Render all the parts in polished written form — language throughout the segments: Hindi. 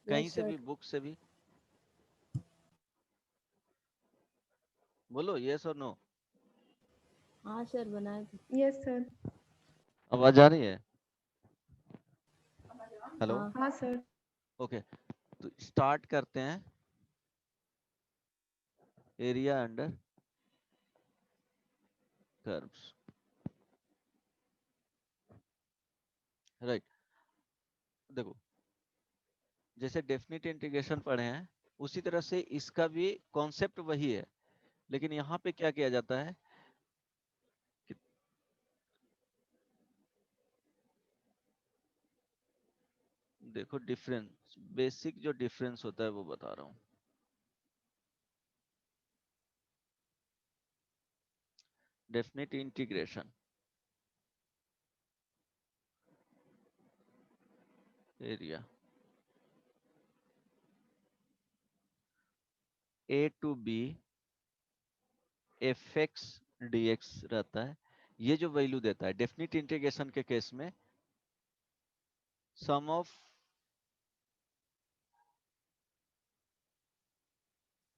कहीं यस से सर। भी, बुक से भी? बोलो यस और नो। हाँ सर बनाए थे। Yes sir. आवाज आ रही है? हेलो। हाँ। हाँ सर। ओके, तो स्टार्ट करते हैं। Area under curves, right. देखो, जैसे डेफिनिट इंटीग्रेशन पढ़े हैं उसी तरह से इसका भी कॉन्सेप्ट वही है, लेकिन यहाँ पे क्या किया जाता है कि देखो डिफरेंस, बेसिक जो डिफरेंस होता है वो बता रहा हूँ। Definite integration, area A to B F x D x रहता है। ये जो वैल्यू देता है डेफिनिट इंटीग्रेशन के केस में, sum of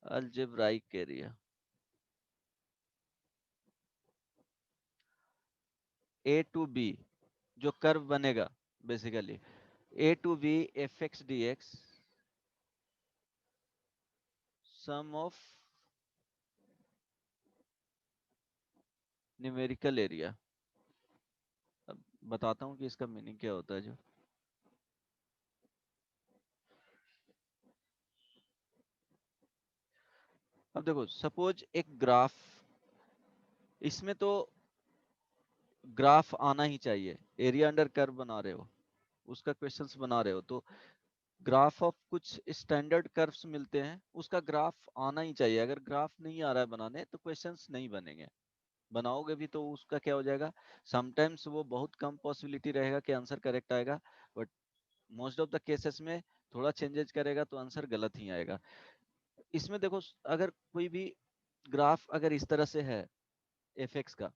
algebraic area A to B, जो कर्व बनेगा basically A to B F x D X, sum of numerical area. अब बताता हूँ कि इसका मीनिंग क्या होता है। जो अब देखो, सपोज एक ग्राफ, इसमें तो ग्राफ आना ही चाहिए। एरिया अंडर कर्व बना रहे हो, उसका क्वेश्चंस बना रहे हो, तो ग्राफ ऑफ कुछ स्टैंडर्ड कर्व्स मिलते हैं, उसका ग्राफ आना ही चाहिए। अगर ग्राफ नहीं आ रहा है बनाने तो क्वेश्चंस नहीं बनेंगे। बनाओगे भी तो उसका क्या हो जाएगा, समटाइम्स वो बहुत कम पॉसिबिलिटी रहेगा कि आंसर करेक्ट आएगा, but most of the cases में थोड़ा चेंजेस करेगा तो आंसर गलत ही आएगा। इसमें देखो, अगर कोई भी ग्राफ अगर इस तरह से है, एफ एक्स का,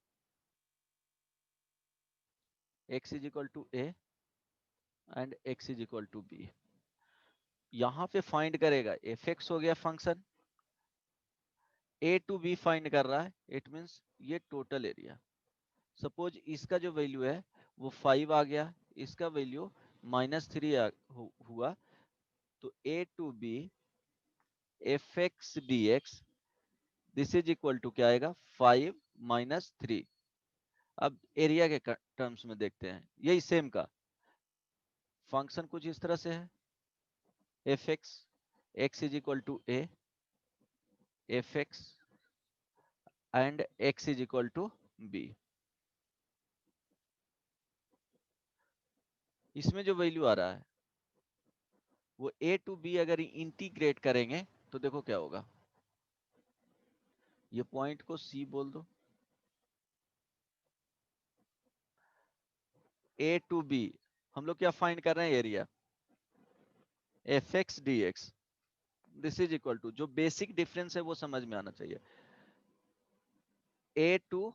x is equal to a and x is equal to B, यहाँ पे फाइंड करेगा एफ एक्स हो गया function, a to b find कर रहा है, इट मींस ये टोटल एरिया। सपोज इसका जो वैल्यू है वो 5 आ गया, इसका वैल्यू -3 हुआ, तो A to B F x D x, this is equal to क्या आएगा, 5 - 3। अब एरिया के टर्म्स में देखते हैं, यही सेम का फंक्शन कुछ इस तरह से है, f x, x is equal to a, f x and x is equal to b. इसमें जो वैल्यू आ रहा है वो ए टू बी अगर इंटीग्रेट करेंगे तो देखो क्या होगा। ये पॉइंट को सी बोल दो, ए टू बी हम लोग क्या फाइंड कर रहे हैं, area f x D x, this is equal to, जो बेसिक डिफरेंस है वो समझ में आना चाहिए, ए टू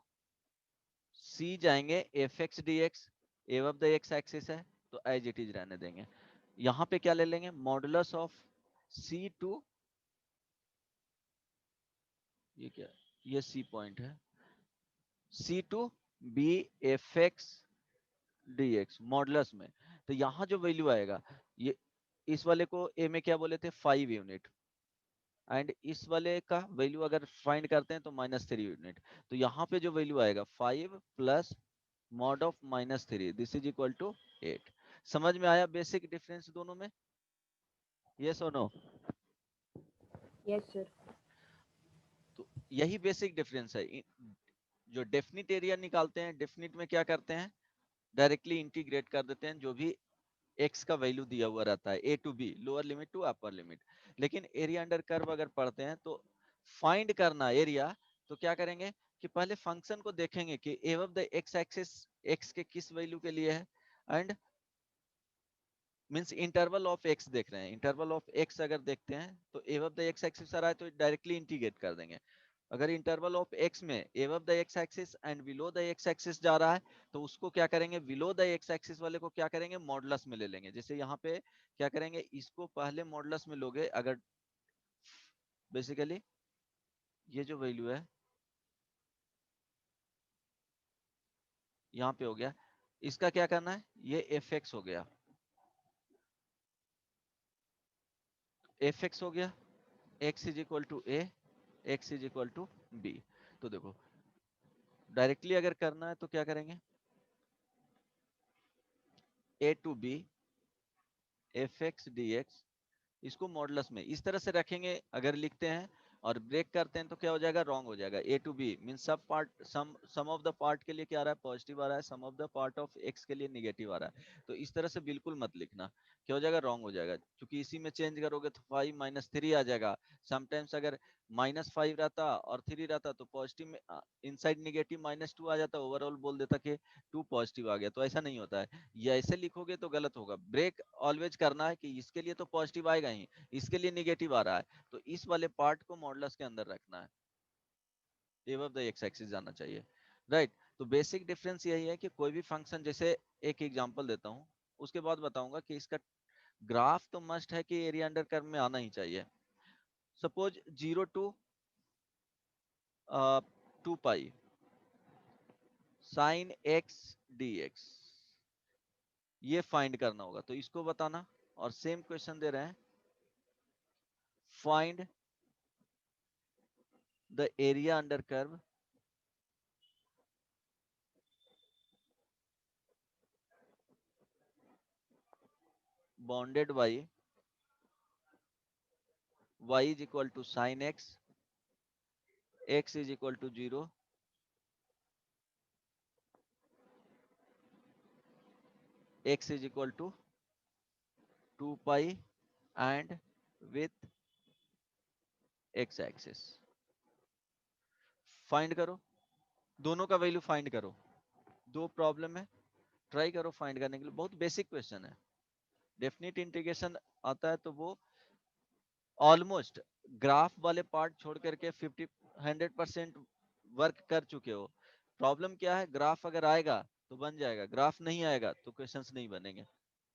सी जाएंगे F x D x, एवब the x axis है तो एज इट इज रहने देंगे। यहां पे क्या ले लेंगे, मॉडुलस ऑफ सी टू, ये क्या, ये सी पॉइंट है, C to B F x D x modulus में। तो यहां जो वैल्यू आएगा, ये इस वाले को ए में क्या बोले थे, 5 यूनिट, एंड इस वाले का वैल्यू अगर फाइंड करते हैं तो -3 यूनिट। तो यहाँ पे जो वैल्यू आएगा 5 plus mod of -3, this is equal to 8। समझ में आया बेसिक डिफरेंस दोनों में, यस और नो? Yes sir. तो यही बेसिक डिफरेंस है। जो डेफिनिट एरिया निकालते हैं, डेफिनिट में क्या करते हैं, डायरेक्टली इंटीग्रेट कर देते हैं जो भी एक्स का वैल्यू दिया हुआ रहता है, A to B, lower limit to upper limit. लेकिन एरिया अंडर कर्व अगर पढ़ते हैं तो फाइंड करना एरिया, तो क्या करेंगे कि पहले फंक्शन को देखेंगे कि एवब द एक्स एक्सिस एक्स के किस वैल्यू के लिए है, and means interval of x देख रहे हैं, इंटरवल ऑफ एक्स अगर देखते हैं तो एवब द एक्स एक्सिस आ रहा है तो डायरेक्टली इंटीग्रेट कर देंगे। अगर इंटरवल ऑफ एक्स में above the x axis and below the x axis जा रहा है तो उसको क्या करेंगे, बिलो द एक्स एक्सिस वाले को क्या करेंगे, मॉडुलस में ले लेंगे। जैसे यहाँ पे क्या करेंगे, इसको पहले मॉडुलस में लोगे, अगर बेसिकली ये जो वैल्यू है यहाँ पे हो गया, इसका क्या करना है, ये एफ एक्स हो गया, एफ एक्स हो गया, x is equal to A, x is equal to B. तो देखो डायरेक्टली अगर करना है तो क्या करेंगे, A to B F x D X, इसको मॉडुलस में इस तरह से रखेंगे। अगर लिखते हैं और ब्रेक करते हैं तो क्या हो जाएगा, रॉन्ग हो जाएगा। A to b mean sub part, some of the part के लिए क्या आ रहा है, पॉजिटिव आ रहा है, sum of the part of X के लिए निगेटिव आ रहा है। तो इस तरह से बिल्कुल मत लिखना, क्या हो जाएगा, रॉन्ग हो जाएगा। क्योंकि इसी में चेंज करोगे तो 5 - 3 आ जाएगा। समटाइम्स अगर -5 रहता और 3 रहता तो पॉजिटिव में इनसाइड निगेटिव -2 आ जाता, ओवरऑल बोल देता कि 2 पॉजिटिव आ गया। तो ऐसा नहीं होता है, ये ऐसे लिखोगे तो गलत होगा। ब्रेक ऑलवेज करना है कि इसके लिए तो पॉजिटिव आएगा ही, इसके लिए निगेटिव आ रहा है, तो इस वाले पार्ट को मॉडुलस के अंदर रखना है, एबव द एक्स एक्सिस जाना चाहिए, राइट। तो बेसिक डिफरेंस यही है कि कोई भी फंक्शन, जैसे एक एग्जांपल देता हूं, उसके बाद बताऊंगा कि इसका ग्राफ तो मस्ट है कि एरिया अंडर कर्व में आना ही चाहिए। Suppose 0 to 2 pi sine x D x, ये फाइंड करना होगा, तो इसको बताना। और सेम क्वेश्चन दे रहे हैं, find the area under curve bounded by y is equal to sin x, x is equal to 0, x is equal to 2 pi and with x axis। Find करो, दोनों का वैल्यू फाइंड करो। दो प्रॉब्लम है, ट्राई करो फाइंड करने के लिए। बहुत बेसिक क्वेश्चन है। डेफिनेट इंटीग्रेशन आता है तो वो ऑलमोस्ट ग्राफ वाले पार्ट छोड़ करके 100% वर्क कर चुके हो। प्रॉब्लम क्या है, ग्राफ अगर आएगा तो बन जाएगा, ग्राफ नहीं आएगा तो क्वेश्चंस नहीं बनेंगे।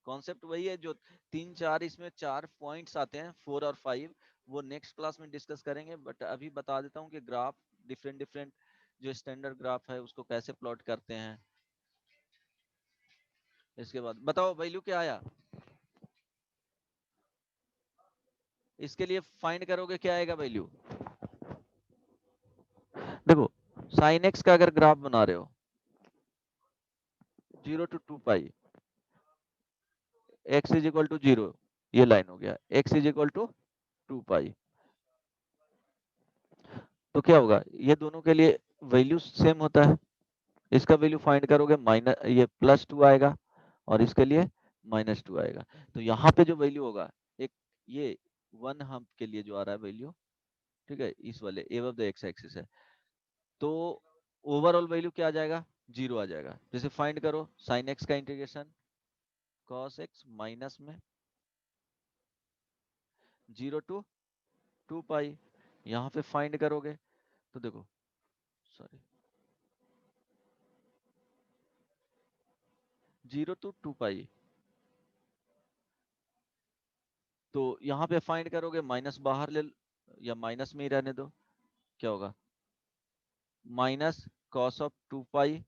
कॉन्सेप्ट वही है, जो 3 4 इसमें 4 पॉइंट्स आते हैं, 4 और 5, वो नेक्स्ट क्लास में डिस्कस करेंगे। बट अभी बता देता हूँ कि ग्राफ डिफरेंट डिफरेंट, जो स्टैंडर्ड ग्राफ है उसको कैसे प्लॉट करते हैं। इसके बाद बताओ वैल्यू क्या आया, इसके लिए फाइंड करोगे क्या आएगा वैल्यू। देखो साइन एक्स का अगर ग्राफ बना रहे हो 0 to 2 pi, x is equal to 0, ये लाइन हो गया, x is equal to 2 pi, तो क्या होगा, ये दोनों के लिए वैल्यू सेम होता है। इसका वैल्यू फाइंड करोगे, माइनस ये +2 आएगा और इसके लिए -2 आएगा। तो यहाँ पे जो वैल्यू होगा, एक ये 1 हम के लिए जो आ रहा है वैल्यू, ठीक है, इस वाले एबव द एक्स एक्सिस है, तो ओवरऑल वैल्यू क्या आ जाएगा, 0 आ जाएगा। जैसे फाइंड करो साइन एक्स का इंटीग्रेशन कॉस एक्स माइनस में 0 to 2 पाई, यहाँ पे फाइंड करोगे तो देखो, सॉरी, 0 to 2 पाई, तो यहाँ पे फाइंड करोगे, माइनस बाहर ले या माइनस में ही रहने दो, क्या होगा, minus cos of 2 pi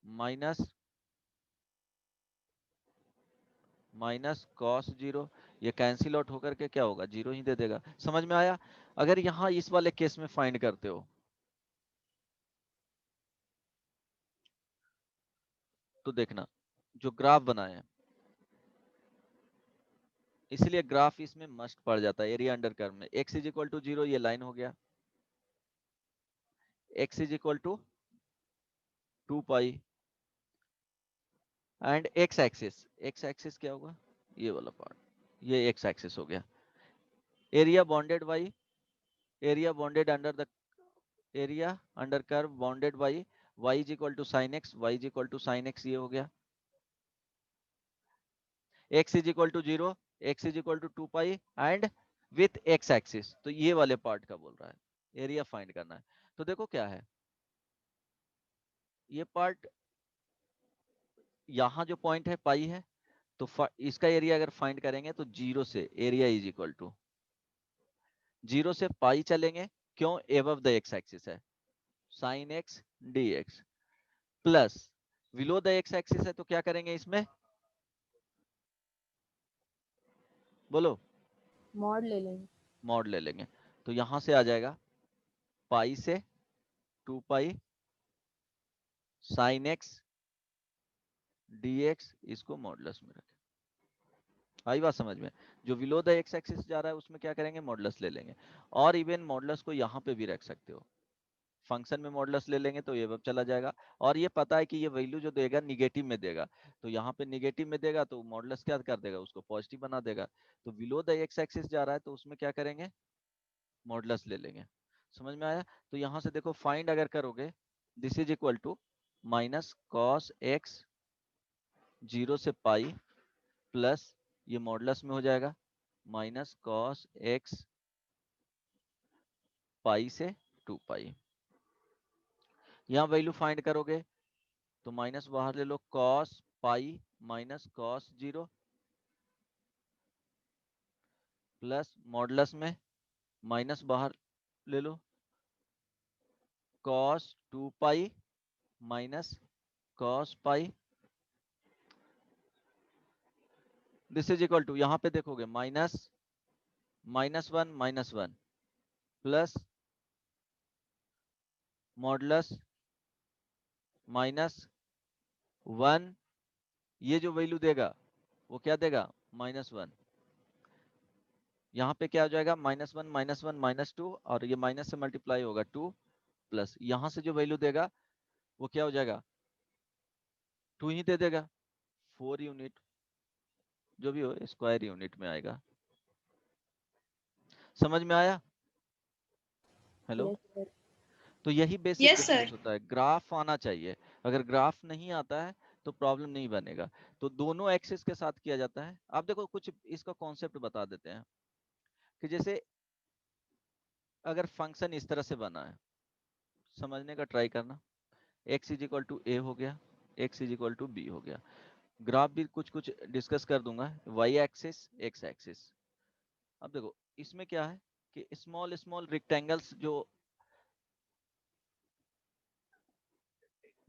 minus minus cos 0, ये कैंसिल आउट होकर के क्या होगा, 0 ही दे देगा। समझ में आया। अगर यहाँ इस वाले केस में फाइंड करते हो तो देखना, जो ग्राफ बनाए हैं, इसलिए ग्राफ इसमें मस्ट पड़ जाता है एरिया अंडर कर्व में। एक्स इज इक्वल टू 0, ये लाइन हो गया, x is equal to 2 pi and x axis क्या होगा, ये वाला पार्ट, ये एक्स एक्सिस हो गया। Area bonded by, area bonded under the area under curve bounded by y is equal to sine x, y is equal to sine x, ये हो गया। x is equal to 0, x is equal to 2 pi and with x axis, तो ये वाले पार्ट का बोल रहा है, एरिया फाइंड करना है। तो देखो क्या है, ये पार्ट यहाँ जो पॉइंट है पाई है, तो इसका एरिया अगर फाइंड करेंगे तो जीरो से area is equal to, zero से पाई चलेंगे, क्यों, एबव द एक्स एक्सिस है, sine x D x, plus below the x axis है तो क्या करेंगे इसमें, बोलो, मॉड ले लेंगे। मॉड ले लेंगे। तो यहां से आ जाएगा पाई से 2 pi sine x D X, इसको मॉडुलस में रखें। आई बात समझ में, जो बिलो द एक्स एक्सिस जा रहा है उसमें क्या करेंगे, मॉडुलस ले लेंगे। और इवन मॉडुलस को यहाँ पे भी रख सकते हो, फंक्शन में मॉडुलस ले लेंगे तो ये अब चला जाएगा। और ये पता है कि ये वैल्यू जो देगा निगेटिव में देगा, तो यहाँ पे निगेटिव में देगा तो मॉडुलस क्या कर देगा, उसको पॉजिटिव बना देगा। तो बिलो द एक्स एक्सिस जा रहा है तो उसमें क्या करेंगे, मॉडुलस ले लेंगे। समझ में आया। तो यहाँ से देखो फाइंड अगर करोगे, this is equal to minus cos x zero से पाई, प्लस ये मॉडुलस में हो जाएगा माइनस कॉस एक्स पाई से 2 पाई। यहाँ वैल्यू फाइंड करोगे तो माइनस बाहर ले लो, cos pi minus cos zero, plus modulus में माइनस बाहर ले लो, cos 2 pi minus cos pi, this is equal to, यहाँ पे देखोगे माइनस -1 प्लस मॉडुलस -1, ये जो वैल्यू देगा वो क्या देगा, -1। यहाँ पे क्या हो जाएगा, -1 -2, और ये माइनस से मल्टीप्लाई होगा 2, प्लस यहाँ से जो वैल्यू देगा वो क्या हो जाएगा, 2 ही दे देगा, 4 यूनिट, जो भी हो स्क्वायर यूनिट में आएगा। समझ में आया। हेलो। Yes sir. तो यही बेसिक यस सर। डिफरेंस होता है, ग्राफ आना चाहिए। अगर ग्राफ नहीं आता है तो प्रॉब्लम नहीं बनेगा। तो दोनों एक्सिस के साथ किया जाता है। आप देखो कुछ इसका कॉन्सेप्ट बता देते हैं कि जैसे अगर फंक्शन इस तरह से बना है, समझने का ट्राई करना, x is equal to a हो गया, x is equal to b हो गया। ग्राफ भी कुछ कुछ डिस्कस कर दूंगा, y एक्सिस x एक्सिस। अब देखो इसमें क्या है कि स्मॉल स्मॉल रेक्टेंगल्स जो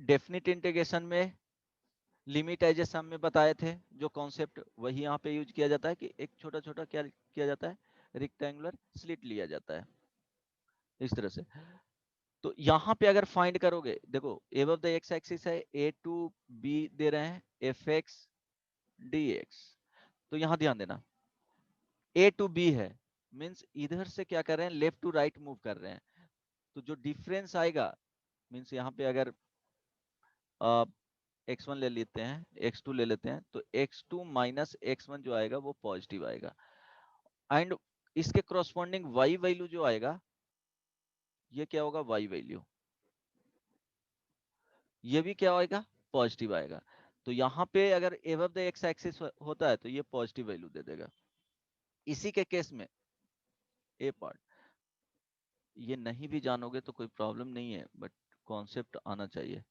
डेफिनिट इंटीग्रेशन में लिमिट एज ए सम में बताए थे, जो कॉन्सेप्ट वही यहाँ पे यूज किया जाता है कि एक छोटा छोटा क्या किया जाता है, रेक्टेंगुलर स्लिट लिया जाता है इस तरह से। तो यहाँ पे अगर फाइंड करोगे, देखो एबव द एक्स एक्सिस है, ए टू बी दे रहे हैं, एफ एक्स डी एक्स। तो यहाँ ध्यान देना, ए टू बी है, मीन्स इधर से क्या कर रहे हैं, लेफ्ट टू राइट मूव कर रहे हैं। तो जो डिफरेंस आएगा, मीन्स यहाँ पे अगर x1 ले लेते हैं, x2 ले लेते हैं, तो x2 माइनस x1 जो आएगा वो पॉजिटिव आएगा। एंड इसके क्रॉसपॉन्डिंग y वैल्यू जो आएगा, ये क्या होगा, y वैल्यू, ये भी क्या आएगा, पॉजिटिव आएगा। तो यहाँ पे अगर एबव द एक्स एक्सिस होता है तो ये पॉजिटिव वैल्यू दे देगा। इसी के केस में ए पार्ट, ये नहीं भी जानोगे तो कोई प्रॉब्लम नहीं है, बट कॉन्सेप्ट आना चाहिए।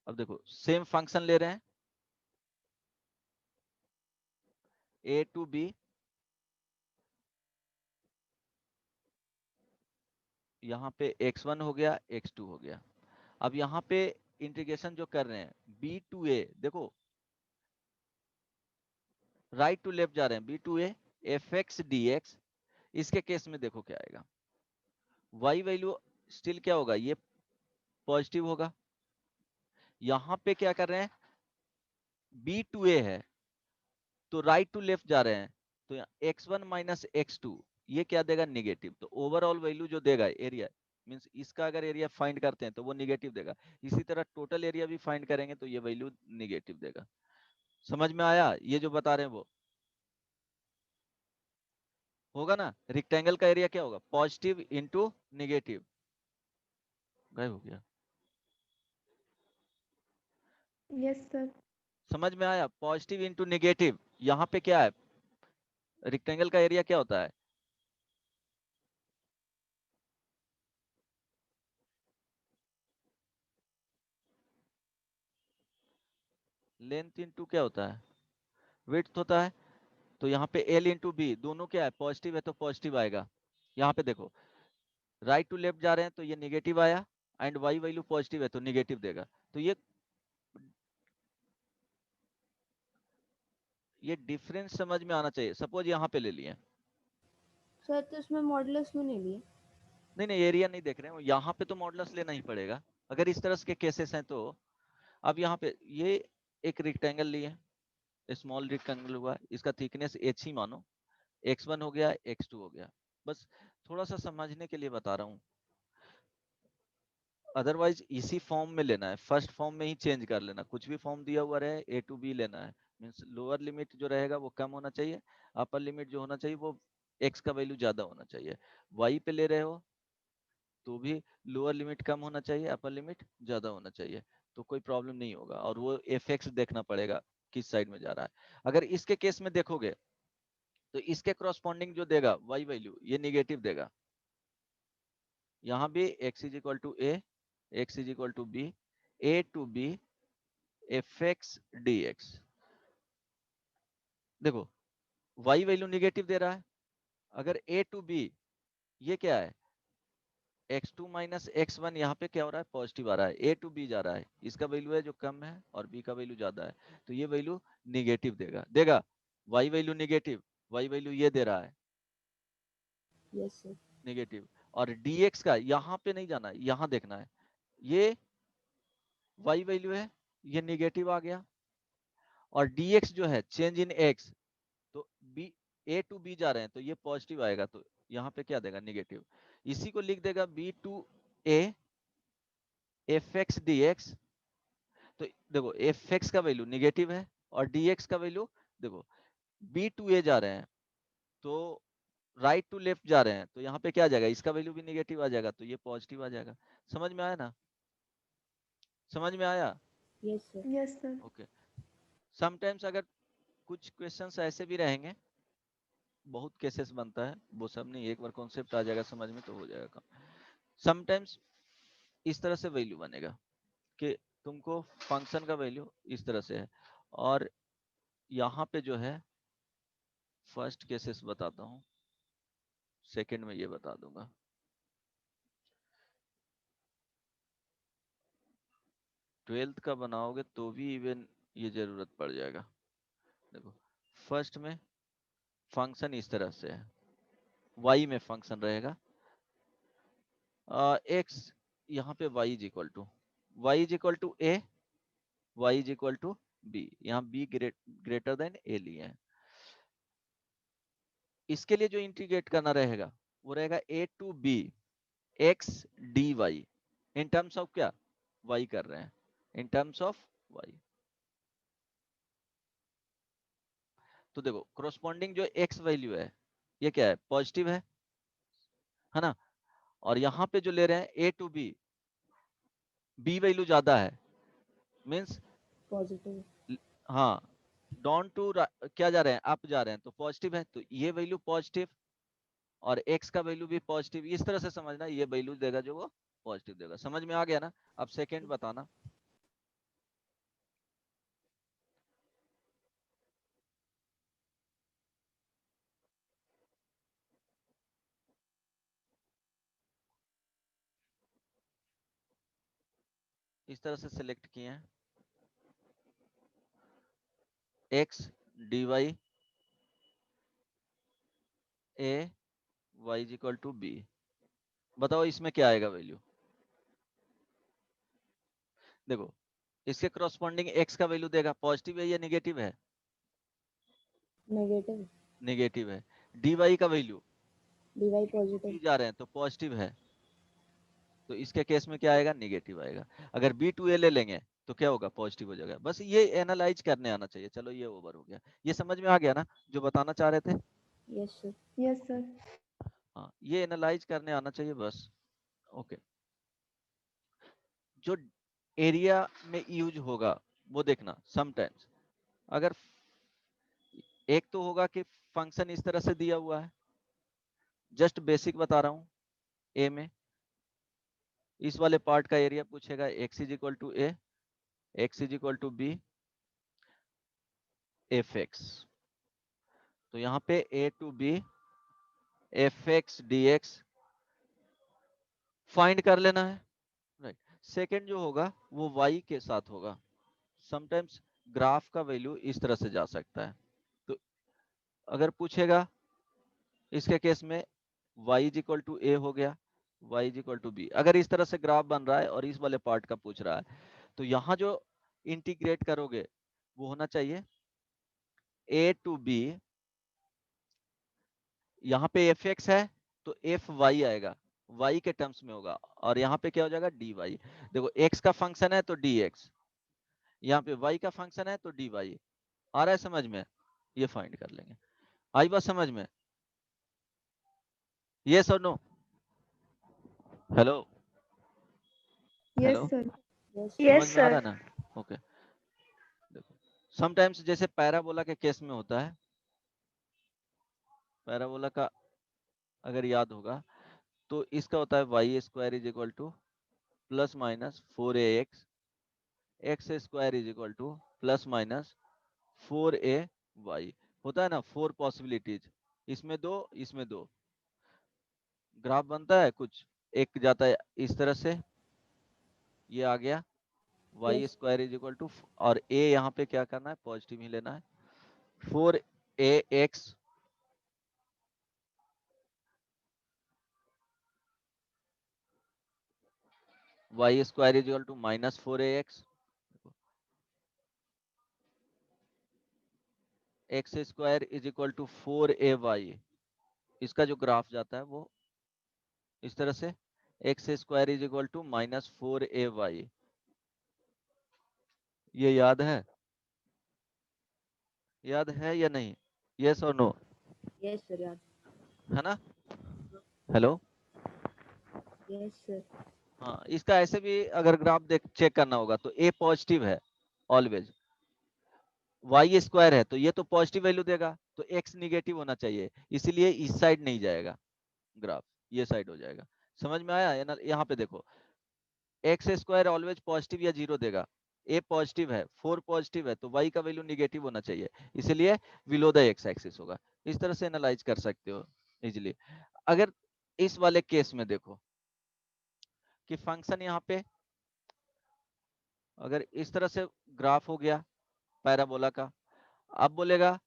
अब देखो सेम फंक्शन ले रहे हैं, ए टू बी, यहाँ पे x1 हो गया, x2 हो गया। अब यहाँ पे इंटीग्रेशन जो कर रहे हैं b टू a, देखो राइट टू लेफ्ट जा रहे हैं, b to a f x D x. इसके केस में देखो क्या आएगा, y वैल्यू स्टिल क्या होगा, ये पॉजिटिव होगा। यहाँ पे क्या कर रहे हैं, b टू a है तो राइट टू लेफ्ट जा रहे हैं, तो x1 माइनस x2, ये क्या देगा, निगेटिव। तो ओवरऑल वैल्यू जो देगा एरिया, मींस इसका अगर एरिया फाइंड करते हैं तो वो निगेटिव देगा। इसी तरह टोटल एरिया भी फाइंड करेंगे तो ये वैल्यू निगेटिव देगा। समझ में आया, ये जो बता रहे हैं वो होगा ना। रेक्टेंगल का एरिया क्या होगा, पॉजिटिव इंटू निगेटिव, गायब हो गया। Yes sir. समझ में आया, पॉजिटिव इंटू निगेटिव। यहाँ पे क्या है, रेक्टेंगल का एरिया क्या होता है, लेंथ इंटू क्या होता है, विड्थ होता है। तो यहाँ पे एल इंटू बी दोनों क्या है, पॉजिटिव है तो पॉजिटिव आएगा। यहाँ पे देखो राइट टू लेफ्ट जा रहे हैं तो ये निगेटिव आया, एंड वाई वैल्यू पॉजिटिव है तो निगेटिव देगा। तो ये डिफरेंस समझ में आना चाहिए। सपोज यहाँ पे ले लिए, सर तो इसमें मॉडुलस में नहीं लिए। नहीं नहीं एरिया नहीं देख रहे हैं, यहाँ पे तो मॉडुलस लेना ही पड़ेगा अगर इस तरह के केसेस हैं तो। अब यहाँ पे ये एक रेक्टेंगल लिए, स्मॉल रेक्टेंगल हुआ, इसका थिकनेस h ही मानो, x1 हो गया, x2 हो गया। बस थोड़ा सा समझने के लिए बता रहा हूँ, अदरवाइज इसी फॉर्म में लेना है, फर्स्ट फॉर्म में ही चेंज कर लेना। कुछ भी फॉर्म दिया हुआ रहे a to b लेना है, मींस लोअर लिमिट जो रहेगा वो कम होना चाहिए, अपर लिमिट जो होना चाहिए वो x का वैल्यू ज्यादा होना चाहिए। y पे ले रहे हो तो भी लोअर लिमिट कम होना चाहिए, अपर लिमिट ज्यादा होना चाहिए, तो कोई प्रॉब्लम नहीं होगा। और वो एफ देखना पड़ेगा किस साइड में जा रहा है। अगर इसके केस में देखोगे तो इसके करस्पॉन्डिंग जो देगा y वैल्यू ये निगेटिव देगा। यहाँ भी x is equal to A, x is equal to b, a to b f x D x. देखो y वैल्यू निगेटिव दे रहा है, अगर a टू b ये क्या है, x2 माइनस x1, यहाँ पे क्या हो रहा है, पॉजिटिव आ रहा है, a टू b जा रहा है, इसका वैल्यू है जो कम है और b का वैल्यू ज्यादा है, तो ये वैल्यू निगेटिव देगा देगा y value negative, y value ये दे रहा है यस सर। निगेटिव। और dx का यहाँ पे नहीं जाना है, यहाँ देखना है, ये y वैल्यू है, ये निगेटिव आ गया, और dx जो है चेंज इन x, तो b a टू b जा रहे हैं तो ये पॉजिटिव आएगा, तो यहाँ पे क्या देगा, निगेटिव। इसी को लिख देगा b to a f x D x. तो देखो एफ एक्स का वैल्यू निगेटिव है और dx का वैल्यू, देखो b टू a जा रहे हैं तो राइट टू लेफ्ट जा रहे हैं, तो यहाँ पे क्या आ जाएगा, इसका वैल्यू भी निगेटिव आ जाएगा, तो ये पॉजिटिव आ जाएगा। समझ में आया ना, समझ में आया। Yes sir. Yes sir. Okay, sometimes अगर कुछ क्वेश्चंस ऐसे भी रहेंगे, बहुत केसेस बनता है, वो सब नहीं, एक बार कॉन्सेप्ट आ जाएगा समझ में तो हो जाएगा काम। समटाइम्स इस तरह से वैल्यू बनेगा कि तुमको फंक्शन का वैल्यू इस तरह से है, और यहाँ पे जो है फर्स्ट केसेस बताता हूँ, सेकंड में ये बता दूंगा। ट्वेल्थ का बनाओगे तो भी इवन ये जरूरत पड़ जाएगा। देखो फर्स्ट में फंक्शन इस तरह से है, y में फंक्शन रहेगा x, यहाँ पे y is equal to a, y is equal to b, यहाँ b ग्रेटर देन a लिए हैं। इसके लिए जो इंटीग्रेट करना रहेगा वो रहेगा a to b x dy, in terms of क्या, y कर रहे हैं, इन टर्म्स ऑफ y। तो देखो कोरोस्पोंडिंग जो x वैल्यू है ये क्या है, पॉजिटिव है ना, और यहाँ पे जो ले रहे हैं a to b, b value ज्यादा है, मींस पॉजिटिव। हाँ डाउन टू क्या जा रहे हैं, अप जा रहे हैं, तो पॉजिटिव है, तो ये वैल्यू पॉजिटिव और x का वैल्यू भी पॉजिटिव, इस तरह से समझना, ये वैल्यू देगा जो वो पॉजिटिव देगा। समझ में आ गया ना। अब सेकंड बताना, इस तरह से सिलेक्ट किए हैं, x dy a y is equal to b। बताओ इसमें क्या आएगा वैल्यू, देखो इसके करस्पॉन्डिंग x का वैल्यू देगा, पॉजिटिव है या नेगेटिव है, नेगेटिव। नेगेटिव है। dy का वैल्यू dy b पॉजिटिव। जा रहे हैं तो पॉजिटिव है, तो इसके केस में क्या आएगा, नेगेटिव आएगा। अगर b टू a ले लेंगे तो क्या होगा, पॉजिटिव हो जाएगा। बस ये एनालाइज करने आना चाहिए। चलो ये ओवर हो गया, ये समझ में आ गया ना जो बताना चाह रहे थे। Yes sir. Yes sir. हाँ ये एनालाइज करने आना चाहिए बस। ओके, जो एरिया में यूज होगा वो देखना। समटाइम्स अगर एक तो होगा कि फंक्शन इस तरह से दिया हुआ है, जस्ट बेसिक बता रहा हूँ, ए में इस वाले पार्ट का एरिया पूछेगा, x is equal to A, x is equal to B, F X. तो यहाँ पे A to B F x D X find कर लेना है, राइट। सेकेंड जो होगा वो y के साथ होगा। समटाइम्स ग्राफ का वैल्यू इस तरह से जा सकता है। तो अगर पूछेगा इसके केस में y is equal to a हो गया, y is equal to b. अगर इस तरह से ग्राफ बन रहा है और इस वाले पार्ट का पूछ रहा है, तो यहाँ जो इंटीग्रेट करोगे वो होना चाहिए a टू b। यहाँ पे एफ एक्स है तो एफ वाई आएगा, y के टर्म्स में होगा, और यहाँ पे क्या हो जाएगा dy। देखो x का फंक्शन है तो dx, यहाँ पे y का फंक्शन है तो dy। आ रहा है समझ में? ये फाइंड कर लेंगे। आई बात समझ में? यस और no? Hello yes hello, sir. Yes समझ में आ रहा है ना? ओके। देखो समटाइम्स जैसे पैराबोला के केस में होता है, पैराबोला का अगर याद होगा तो इसका होता है y square is equal to plus minus 4ax, x square is equal to plus minus 4ay। होता है ना 4 पॉसिबिलिटीज, इसमें दो इसमें दो। ग्राफ बनता है कुछ, एक जाता है इस तरह से, ये आ गया y yes square is equal to, और a यहाँ पे क्या करना है पॉजिटिव ही लेना है, 4ax y square is equal to minus 4ax, x square is equal to 4ay। इसका जो ग्राफ जाता है वो इस तरह से, x square is equal to minus 4ay। ये याद है? याद है या नहीं? यस और नो? यस सर याद। है ना? हेलो। Yes sir. हाँ, इसका ऐसे भी अगर ग्राफ देख चेक करना होगा तो a पॉजिटिव है ऑलवेज, वाई स्क्वायर है तो ये तो पॉजिटिव वैल्यू देगा, तो x निगेटिव होना चाहिए, इसलिए इस साइड नहीं जाएगा ग्राफ, ये साइड हो जाएगा। समझ में आया? यहाँ पे देखो एक्स स्क्वायर ऑलवेज पॉजिटिव या जीरो देगा, a पॉजिटिव है 4 पॉजिटिव है तो y का वैल्यू निगेटिव होना चाहिए, इसलिए बिलो द एक्स एक्सिस होगा। इस तरह से एनालाइज कर सकते हो इजिली। अगर इस वाले केस में देखो कि फंक्शन यहाँ पे अगर इस तरह से ग्राफ हो गया पैराबोला का, अब बोलेगा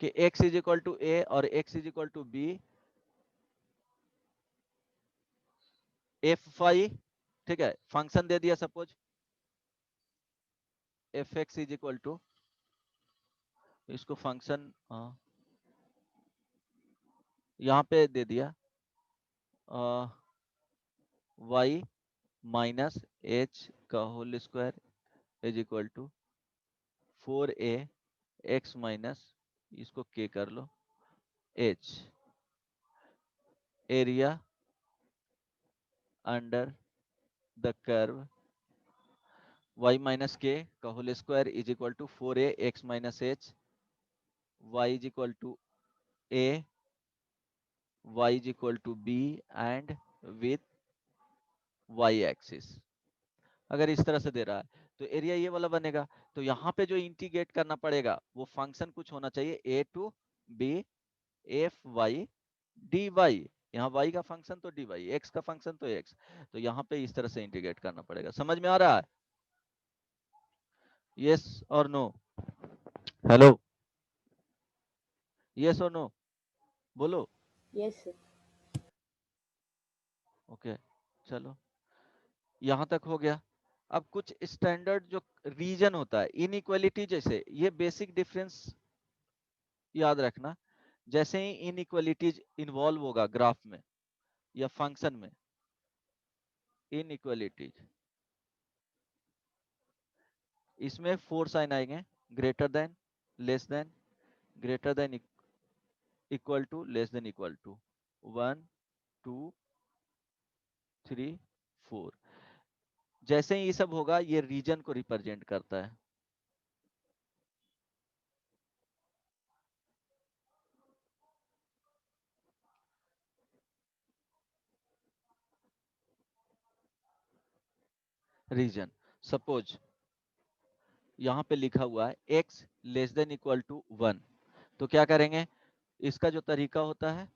कि x is equal to a और x is equal to B, f phi, ठीक है, फंक्शन दे दिया suppose f x is equal to, इसको फंक्शन यहाँ पे दे दिया y माइनस एच का whole square is equal to 4a x minus, इसको k कर लो, h area under the curve y minus k का whole square is equal to 4a x minus h, y is equal to a, y is equal to b and with y axis. अगर इस तरह से दे रहा है तो एरिया ये वाला बनेगा। तो यहाँ पे जो इंटीग्रेट करना पड़ेगा वो फंक्शन कुछ होना चाहिए A to B F Y D Y. यहाँ y का फंक्शन तो dy, x का फंक्शन तो x, तो यहाँ पे इस तरह से इंटीग्रेट करना पड़ेगा। समझ में आ रहा है? यस और नो? हेलो, यस और नो बोलो। Yes sir. ओके चलो, यहाँ तक हो गया। अब कुछ स्टैंडर्ड जो रीजन होता है इनइक्वालिटी, जैसे ये बेसिक डिफरेंस याद रखना, जैसे ही इनइक्वालिटीज इन्वॉल्व होगा ग्राफ में या फंक्शन में, इनइक्वालिटीज इसमें 4 साइन आएंगे, greater than, less than, greater than, equal to, less than equal to, 1 2 3 4। जैसे ही ये सब होगा ये रीजन को रिप्रेजेंट करता है। रीजन, सपोज यहाँ पे लिखा हुआ है x less than equal to 1, तो क्या करेंगे, इसका जो तरीका होता है,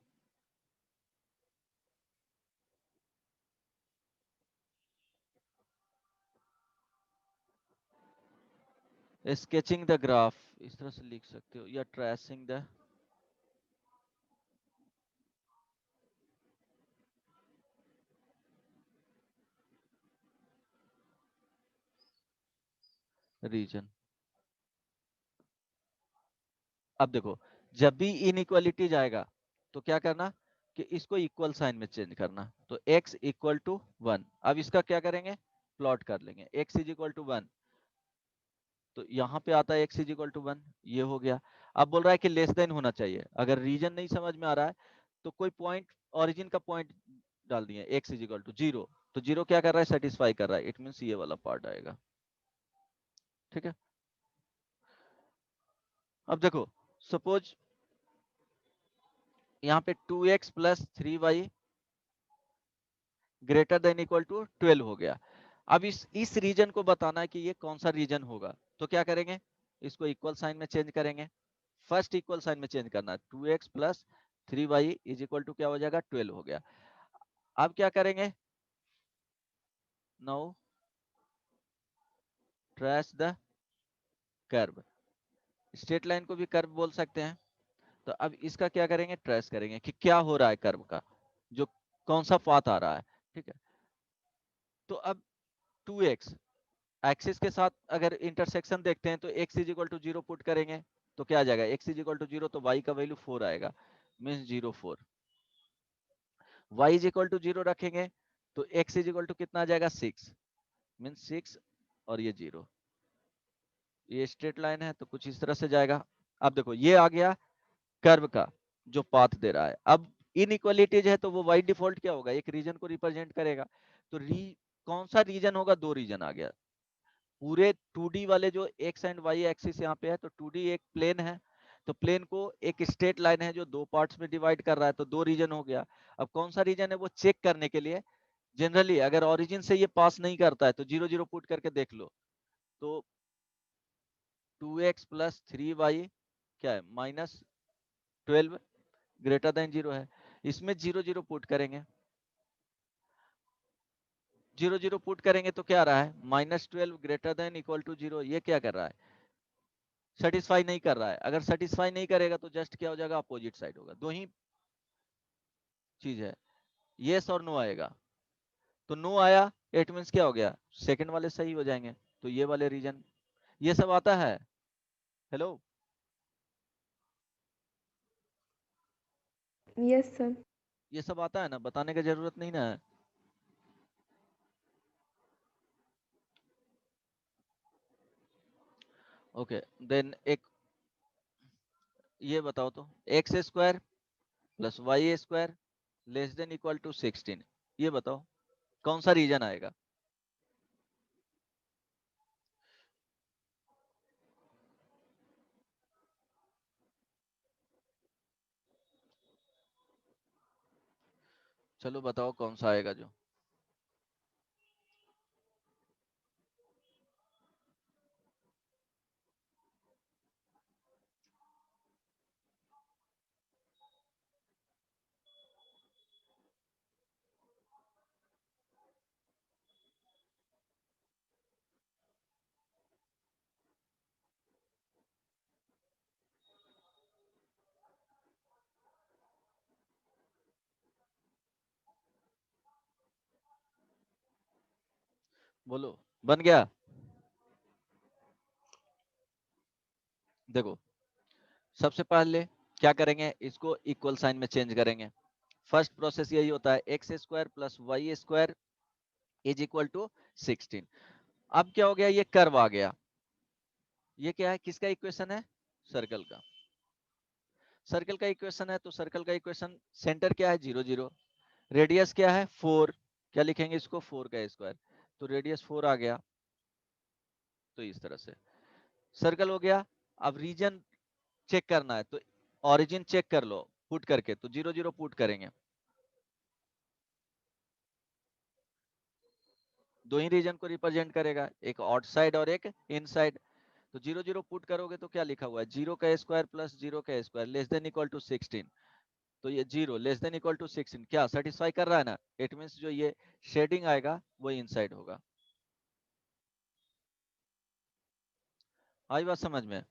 स्केचिंग द ग्राफ, इस तरह से लिख सकते हो, या ट्रेसिंग द रीजन। अब देखो, जब भी इनइक्वालिटी जाएगा तो क्या करना कि इसको इक्वल साइन में चेंज करना, तो x इक्वल टू 1। अब इसका क्या करेंगे, प्लॉट कर लेंगे, x इज इक्वल टू 1, तो यहाँ पे आता है x इज इक्वल टू 1, ये हो गया। अब बोल रहा है कि लेस देन होना चाहिए, अगर रीजन नहीं समझ में आ रहा है तो कोई पॉइंट, ओरिजिन का पॉइंट डाल दिए, x इज इक्वल टू 0, तो 0 क्या कर रहा है, सेटिस्फाई कर रहा है, इट मीन्स ये वाला पार्ट आएगा। ठीक है, अब देखो, सपोज यहाँ पे 2x plus 3y greater than equal to 12 हो गया। अब इस रीजन को बताना है कि ये कौन सा रीजन होगा, तो क्या करेंगे, इसको इक्वल साइन में चेंज करेंगे, फर्स्ट इक्वल साइन में चेंज करना है, 2x plus 3y is equal to क्या हो जाएगा, 12 हो गया। अब क्या करेंगे, now trace the curve, straight line को भी कर्व बोल सकते हैं, तो अब इसका क्या करेंगे, ट्रेस करेंगे कि क्या हो रहा है कर्व का, जो कौन सा पाथ आ रहा है। ठीक है, तो अब 2x एक्सिस के साथ अगर इंटरसेक्शन देखते हैं तो x is equal to 0 put करेंगे तो क्या आ जाएगा, x इज इक्वल टू 0, तो y का वैल्यू 4 आएगा, means 0 4। y is equal to 0 रखेंगे तो x इज इक्वल टू कितना आ जाएगा, 6, मीन्स 6 और ये 0। ये स्ट्रेट लाइन है तो कुछ इस तरह से जाएगा। अब देखो, ये आ गया कर्व का जो पाथ दे रहा है। अब इनइक्वालिटीज है तो वो बाई डिफॉल्ट क्या होगा, एक रीजन को रिप्रेजेंट करेगा, तो कौन सा रीजन होगा, दो रीजन आ गया। पूरे 2D वाले जो x एंड y एक्सिस यहाँ पे है, तो 2D एक प्लेन है, तो प्लेन को एक स्ट्रेट लाइन है जो दो पार्ट्स में डिवाइड कर रहा है, तो दो रीजन हो गया। अब कौन सा रीजन है वो चेक करने के लिए, जनरली अगर ओरिजिन से ये पास नहीं करता है तो 0 0 पुट करके देख लो, तो 2x प्लस 3y क्या है, -12 ग्रेटर देन 0 है, इसमें 0 0 पुट करेंगे, 0 0 पुट करेंगे तो क्या आ रहा है, -12 ग्रेटर देन इक्वल टू 0, ये क्या कर रहा है, सेटिस्फाई नहीं कर रहा है। अगर सेटिस्फाई नहीं करेगा तो जस्ट क्या हो जाएगा, अपोजिट साइड होगा, दो ही चीज है, यस और नो आएगा, तो नो आया इट मींस क्या हो गया, सेकंड वाले सही हो जाएंगे, तो ये वाले रीजन, ये सब आता है। Hello, yes sir. ये सब आता है ना, बताने की जरूरत नहीं ना है। ओके, देन एक ये बताओ तो, x square plus y square less than equal to 16, ये बताओ कौन सा रीजन आएगा। चलो बताओ कौन सा आएगा जो, बोलो, बन गया। देखो, सबसे पहले क्या करेंगे, इसको इक्वल साइन में चेंज करेंगे, फर्स्ट प्रोसेस यही होता है, x square plus y square is equal to 16। अब क्या हो गया, ये कर्व आ गया, ये क्या है, किसका इक्वेशन है, सर्कल का, सर्कल का इक्वेशन है, तो सर्कल का इक्वेशन, सेंटर क्या है 0 0, रेडियस क्या है 4, क्या लिखेंगे इसको, 4 का स्क्वायर, तो रेडियस 4 आ गया, तो इस तरह से सर्कल हो गया। अब रीजन चेक करना है तो ओरिजिन चेक कर लो पुट करके, तो 0 0 पुट करेंगे, दो ही रीजन को रिप्रेजेंट करेगा, एक आउटसाइड और एक इनसाइड, तो 0 0 पुट करोगे तो क्या लिखा हुआ है, 0 का स्क्वायर प्लस 0 का square less than equal to 16। तो ये 0 लेस देन इक्वल टू 16 क्या सेटिस्फाई कर रहा है ना, इट मींस जो ये शेडिंग आएगा वो इनसाइड होगा। आई बात समझ में?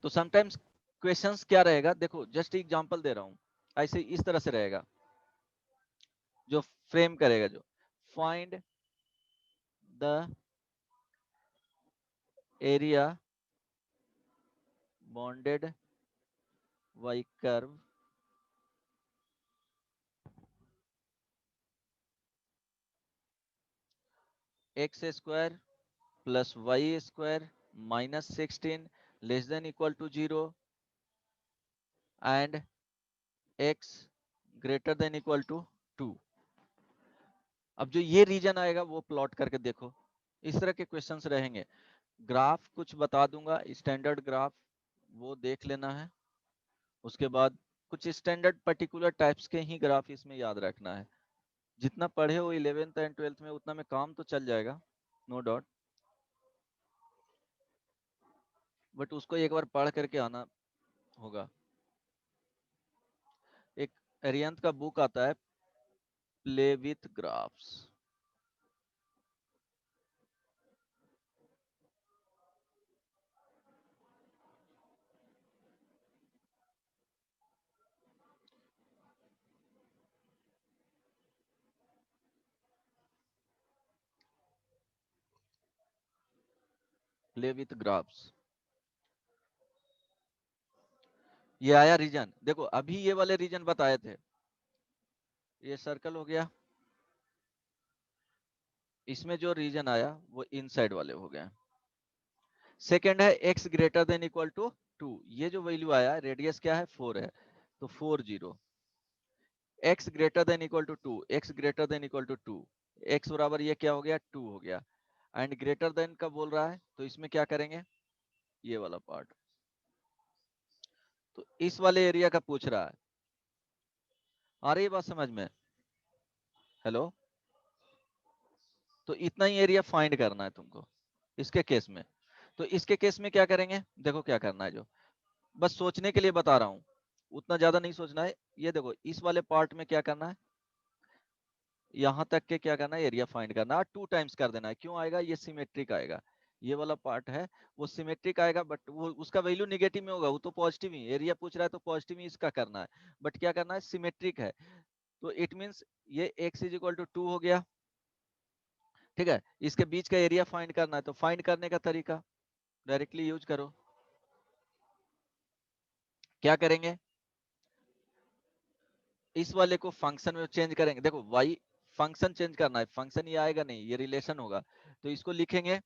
तो समटाइम्स क्वेश्चंस क्या रहेगा, देखो जस्ट एग्जांपल दे रहा हूं, ऐसे इस तरह से रहेगा जो फ्रेम करेगा, जो find the area bounded by curve x square plus y square minus 16 less than equal to 0 and x greater than equal to 2। अब जो ये रीजन आएगा वो प्लॉट करके देखो, इस तरह के क्वेश्चंस रहेंगे। ग्राफ कुछ बता दूंगा स्टैंडर्ड ग्राफ, वो देख लेना है। उसके बाद कुछ स्टैंडर्ड पर्टिकुलर टाइप्स के ही ग्राफ इसमें याद रखना है। जितना पढ़े हो 11th एंड 12th में उतना में काम तो चल जाएगा, नो डाउट, बट उसको एक बार पढ़ करके आना होगा। एक अरियंत का बुक आता है play with graphs, play with graphs. ये आया रीजन, देखो अभी ये वाले रीजन बताए थे, ये सर्कल हो गया, इसमें जो रीजन आया वो इनसाइड वाले हो गए। सेकेंड है x greater than equal to 2, ये जो वैल्यू आया रेडियस क्या है 4 है, तो 4 0, x greater than equal to 2, x greater than equal to 2, x बराबर ये क्या हो गया 2 हो गया, एंड ग्रेटर देन का बोल रहा है तो इसमें क्या करेंगे, ये वाला पार्ट, तो इस वाले एरिया का पूछ रहा है। आ रही है बात समझ में? हेलो, तो इतना ही एरिया फाइंड करना है तुमको इसके केस में। तो इसके केस में क्या करेंगे, देखो क्या करना है, जो बस सोचने के लिए बता रहा हूं, उतना ज्यादा नहीं सोचना है। ये देखो इस वाले पार्ट में क्या करना है, यहां तक के क्या करना है, एरिया फाइंड करना है, 2 टाइम्स कर देना है। क्यों आएगा, ये सिमेट्रिक आएगा, ये वाला पार्ट है वो सिमेट्रिक आएगा, बट वो उसका वैल्यू नेगेटिव में होगा, वो तो पॉजिटिव ही, एरिया पूछ रहा है तो पॉजिटिव ही इसका करना है, बट क्या करना है सिमेट्रिक है। तो इट मींस ये x इज इक्वल टू 2 हो गया, ठीक है। इसके बीच का एरिया फाइंड करना है, तो फाइंड करने का तरीका डायरेक्टली यूज करो। क्या करेंगे, इस वाले को फंक्शन में चेंज करेंगे, देखो y फंक्शन चेंज करना है, फंक्शन ये आएगा नहीं, ये रिलेशन होगा, तो इसको लिखेंगे,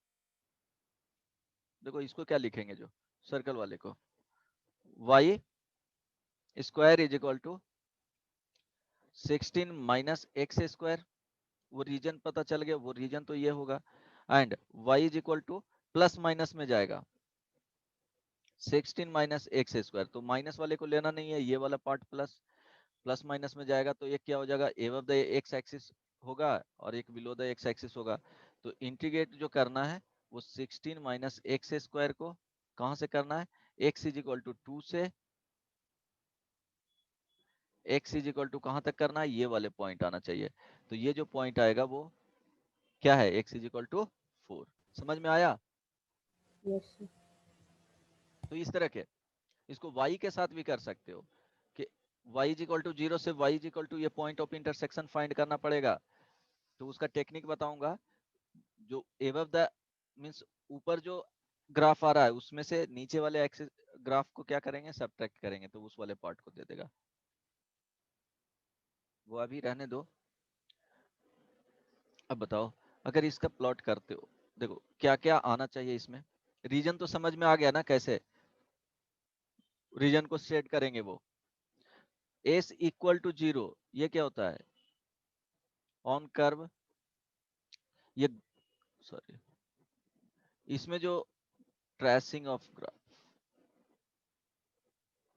देखो इसको क्या लिखेंगे, जो सर्कल वाले को y square is equal to 16 minus x square, वो रीजन पता चल गया, वो रीजन तो ये होगा, and y is equal to plus minus में जाएगा 16 माइनस एक्स स्क्वायर, तो माइनस वाले को लेना नहीं है, ये वाला पार्ट प्लस, प्लस माइनस में जाएगा तो ये क्या हो जाएगा, एबव द एक्स एक्सिस होगा और एक बिलो द एक्स एक्सिस होगा। तो इंटीग्रेट जो करना है वो 16 माइनस एक्स स्क्वायर को कहां से करना है, x इज इक्वल टू 2 से, x इज इक्वल टू कहां तक करना है, ये वाले पॉइंट आना चाहिए। तो ये जो पॉइंट आएगा वो क्या है, x इज इक्वल टू 4। समझ में आया? Yes sir. तो इस तरह के इसको y के साथ भी कर सकते हो कि y इज इक्वल टू 0 से y इज इक्वल टू ये पॉइंट ऑफ इंटरसेक्शन फाइंड करना पड़ेगा। तो उसका टेक्निक बताऊंगा, जो एबव द मींस ऊपर जो ग्राफ आ रहा है उसमें से नीचे वाले एक्सिस ग्राफ को क्या करेंगे, सब्ट्रैक्ट करेंगे, तो उस वाले पार्ट को दे देगा। वो अभी रहने दो। अब बताओ, अगर इसका प्लॉट करते हो, देखो क्या क्या आना चाहिए इसमें। रीजन तो समझ में आ गया ना, कैसे रीजन को सेट करेंगे वो। एस इक्वल टू 0 ये क्या होता है, ऑन कर्व, ये सॉरी, इसमें जो tracing of graph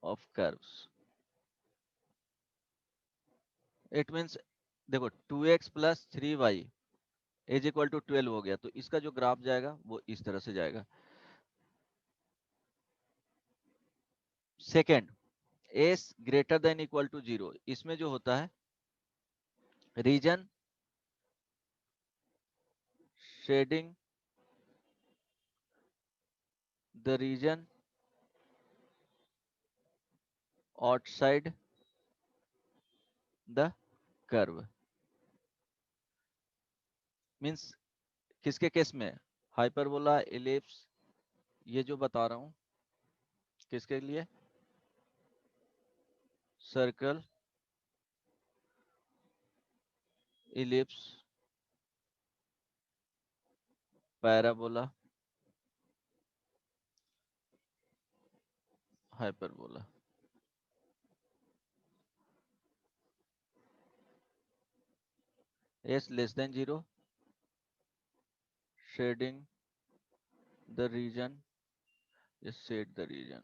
of curves, it means देखो 2x plus 3y as equal to 12 हो गया, तो इसका जो ग्राफ जाएगा वो इस तरह से जाएगा। Second, s greater than equal to 0, इसमें जो होता है region shading the region outside the curve, means किसके केस में, हाइपरबोला, एलिप्स, ये जो बता रहा हूं किसके लिए, circle, ellipse, parabola, hyperbola. S less than 0, shading the region, just shade the region,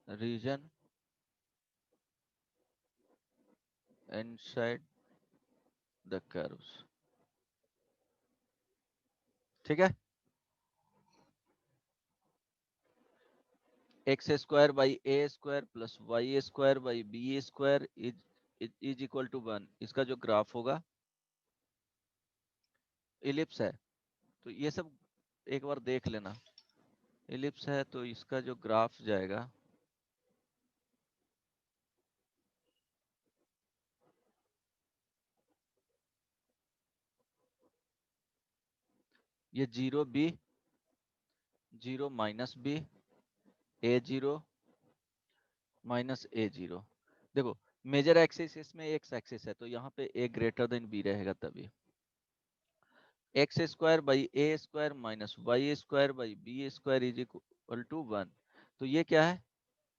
region inside the curves। ठीक है, x square by a square plus y square by b square is equal to 1, इसका जो ग्राफ होगा, इलिप्स है तो ये सब एक बार देख लेना, इलिप्स है तो इसका जो ग्राफ जाएगा ये 0 b, 0 minus B, a0 minus a0। देखो मेजर एक्सिस इसमें एक्स एक्सिस है तो यहाँ पे a ग्रेटर देन b रहेगा, तभी x square by a square minus y square by b square is equal to 1, तो ये क्या है,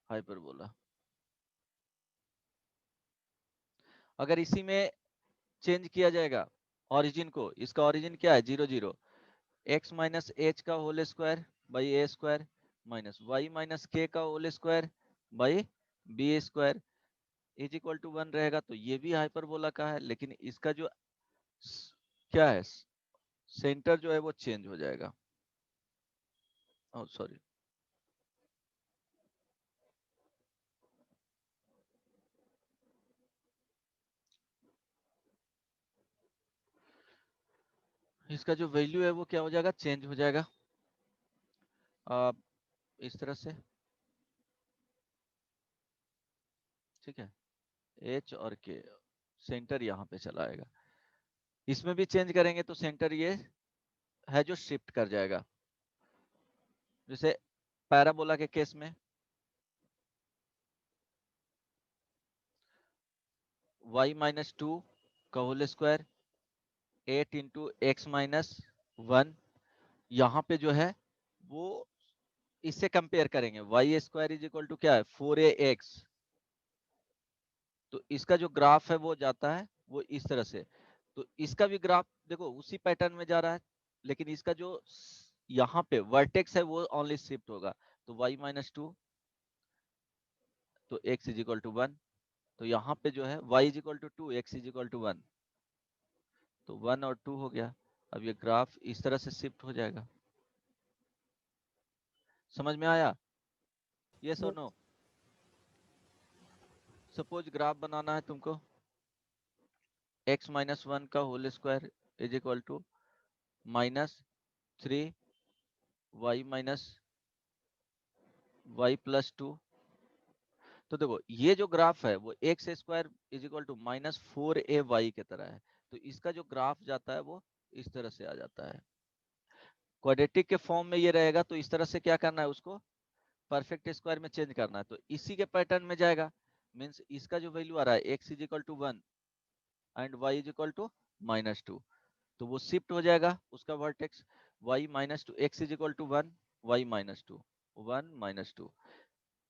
हाइपरबोला। अगर इसी में चेंज किया जाएगा ओरिजिन को, इसका ओरिजिन क्या है 0 0, एक्स माइनस एच का whole square by a square minus y minus k का whole square by b square is equal to 1 रहेगा, तो ये भी हाइपरबोला का है, लेकिन इसका जो क्या है, सेंटर जो है वो चेंज हो जाएगा। ओह सॉरी, इसका जो वैल्यू है वो क्या हो जाएगा, चेंज हो जाएगा इस तरह से। ठीक है, एच और के, सेंटर यहाँ पे चला आएगा, इसमें भी चेंज करेंगे तो सेंटर ये है जो शिफ्ट कर जाएगा। जैसे पैराबोला के केस में y माइनस 2 का whole square 8 into x minus 1, यहाँ पे जो है वो इससे कंपेयर करेंगे, y square is equal to क्या है 4ax, तो इसका जो ग्राफ है वो जाता है वो इस तरह से, तो इसका भी ग्राफ देखो उसी पैटर्न में जा रहा है, लेकिन इसका जो यहाँ पे वर्टेक्स है वो ओनली शिफ्ट होगा, तो y माइनस 2 तो x इज इक्वल टू 1, तो यहाँ पे जो है y is equal to 2, x is equal to 1, तो 1 और 2 हो गया। अब ये ग्राफ इस तरह से शिफ्ट हो जाएगा, समझ में आया, यस और नो। सपोज ग्राफ बनाना है तुमको, x माइनस 1 का whole square is equal to minus 3y minus y plus 2, तो देखो ये जो ग्राफ है वो x square is equal to minus 4ay के तरह है, तो इसका जो ग्राफ जाता है वो इस तरह से आ जाता है, क्वाड्रेटिक के फॉर्म में ये रहेगा, तो इस तरह से क्या करना है उसको परफेक्ट स्क्वायर में चेंज करना है, तो इसी के पैटर्न में जाएगा, मीन्स इसका जो वैल्यू आ रहा है x is equal to 1 and y is equal to minus 2, तो वो शिफ्ट हो जाएगा उसका vertex, y minus 2 x is equal to 1 y minus 2 1 minus 2,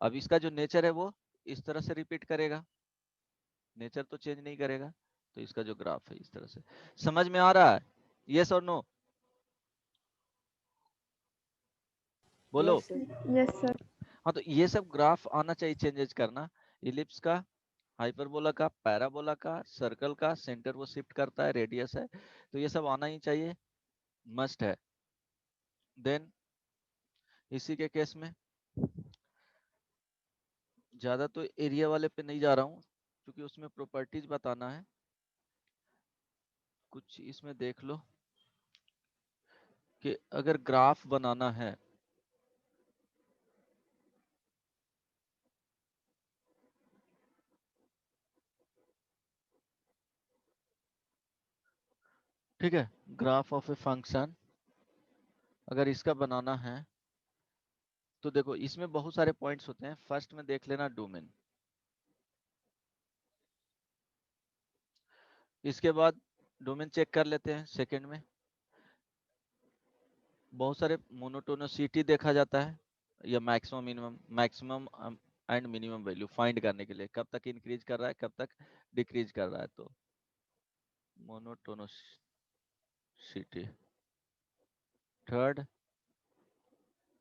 अब इसका जो नेचर है वो इस तरह से रिपीट करेगा, नेचर तो चेंज नहीं करेगा, तो इसका जो ग्राफ है इस तरह से। समझ में आ रहा है, यस और नो, बोलो। Yes sir. Yes sir. हाँ तो ये सब ग्राफ आना चाहिए, चेंजेस करना। इलिप्स का, हाइपरबोला का, पैराबोला का, सर्कल का, सेंटर वो शिफ्ट करता है, रेडियस है, तो ये सब आना ही चाहिए, मस्ट है। देन इसी के केस में ज्यादा तो एरिया वाले पे नहीं जा रहा हूँ, क्योंकि उसमें प्रॉपर्टीज बताना है। कुछ इसमें देख लो कि अगर ग्राफ बनाना है ठीक है, ग्राफ ऑफ ए फंक्शन अगर इसका बनाना है तो देखो इसमें बहुत सारे पॉइंट्स होते हैं। फर्स्ट में देख लेना डोमेन, इसके बाद डोमेन चेक कर लेते हैं। सेकंड में बहुत सारे मोनोटोनोसिटी देखा जाता है, या maximum minimum, maximum and minimum value find करने के लिए, कब तक इंक्रीज कर रहा है कब तक डिक्रीज कर रहा है। तो मोनोटोनोसिटी। थर्ड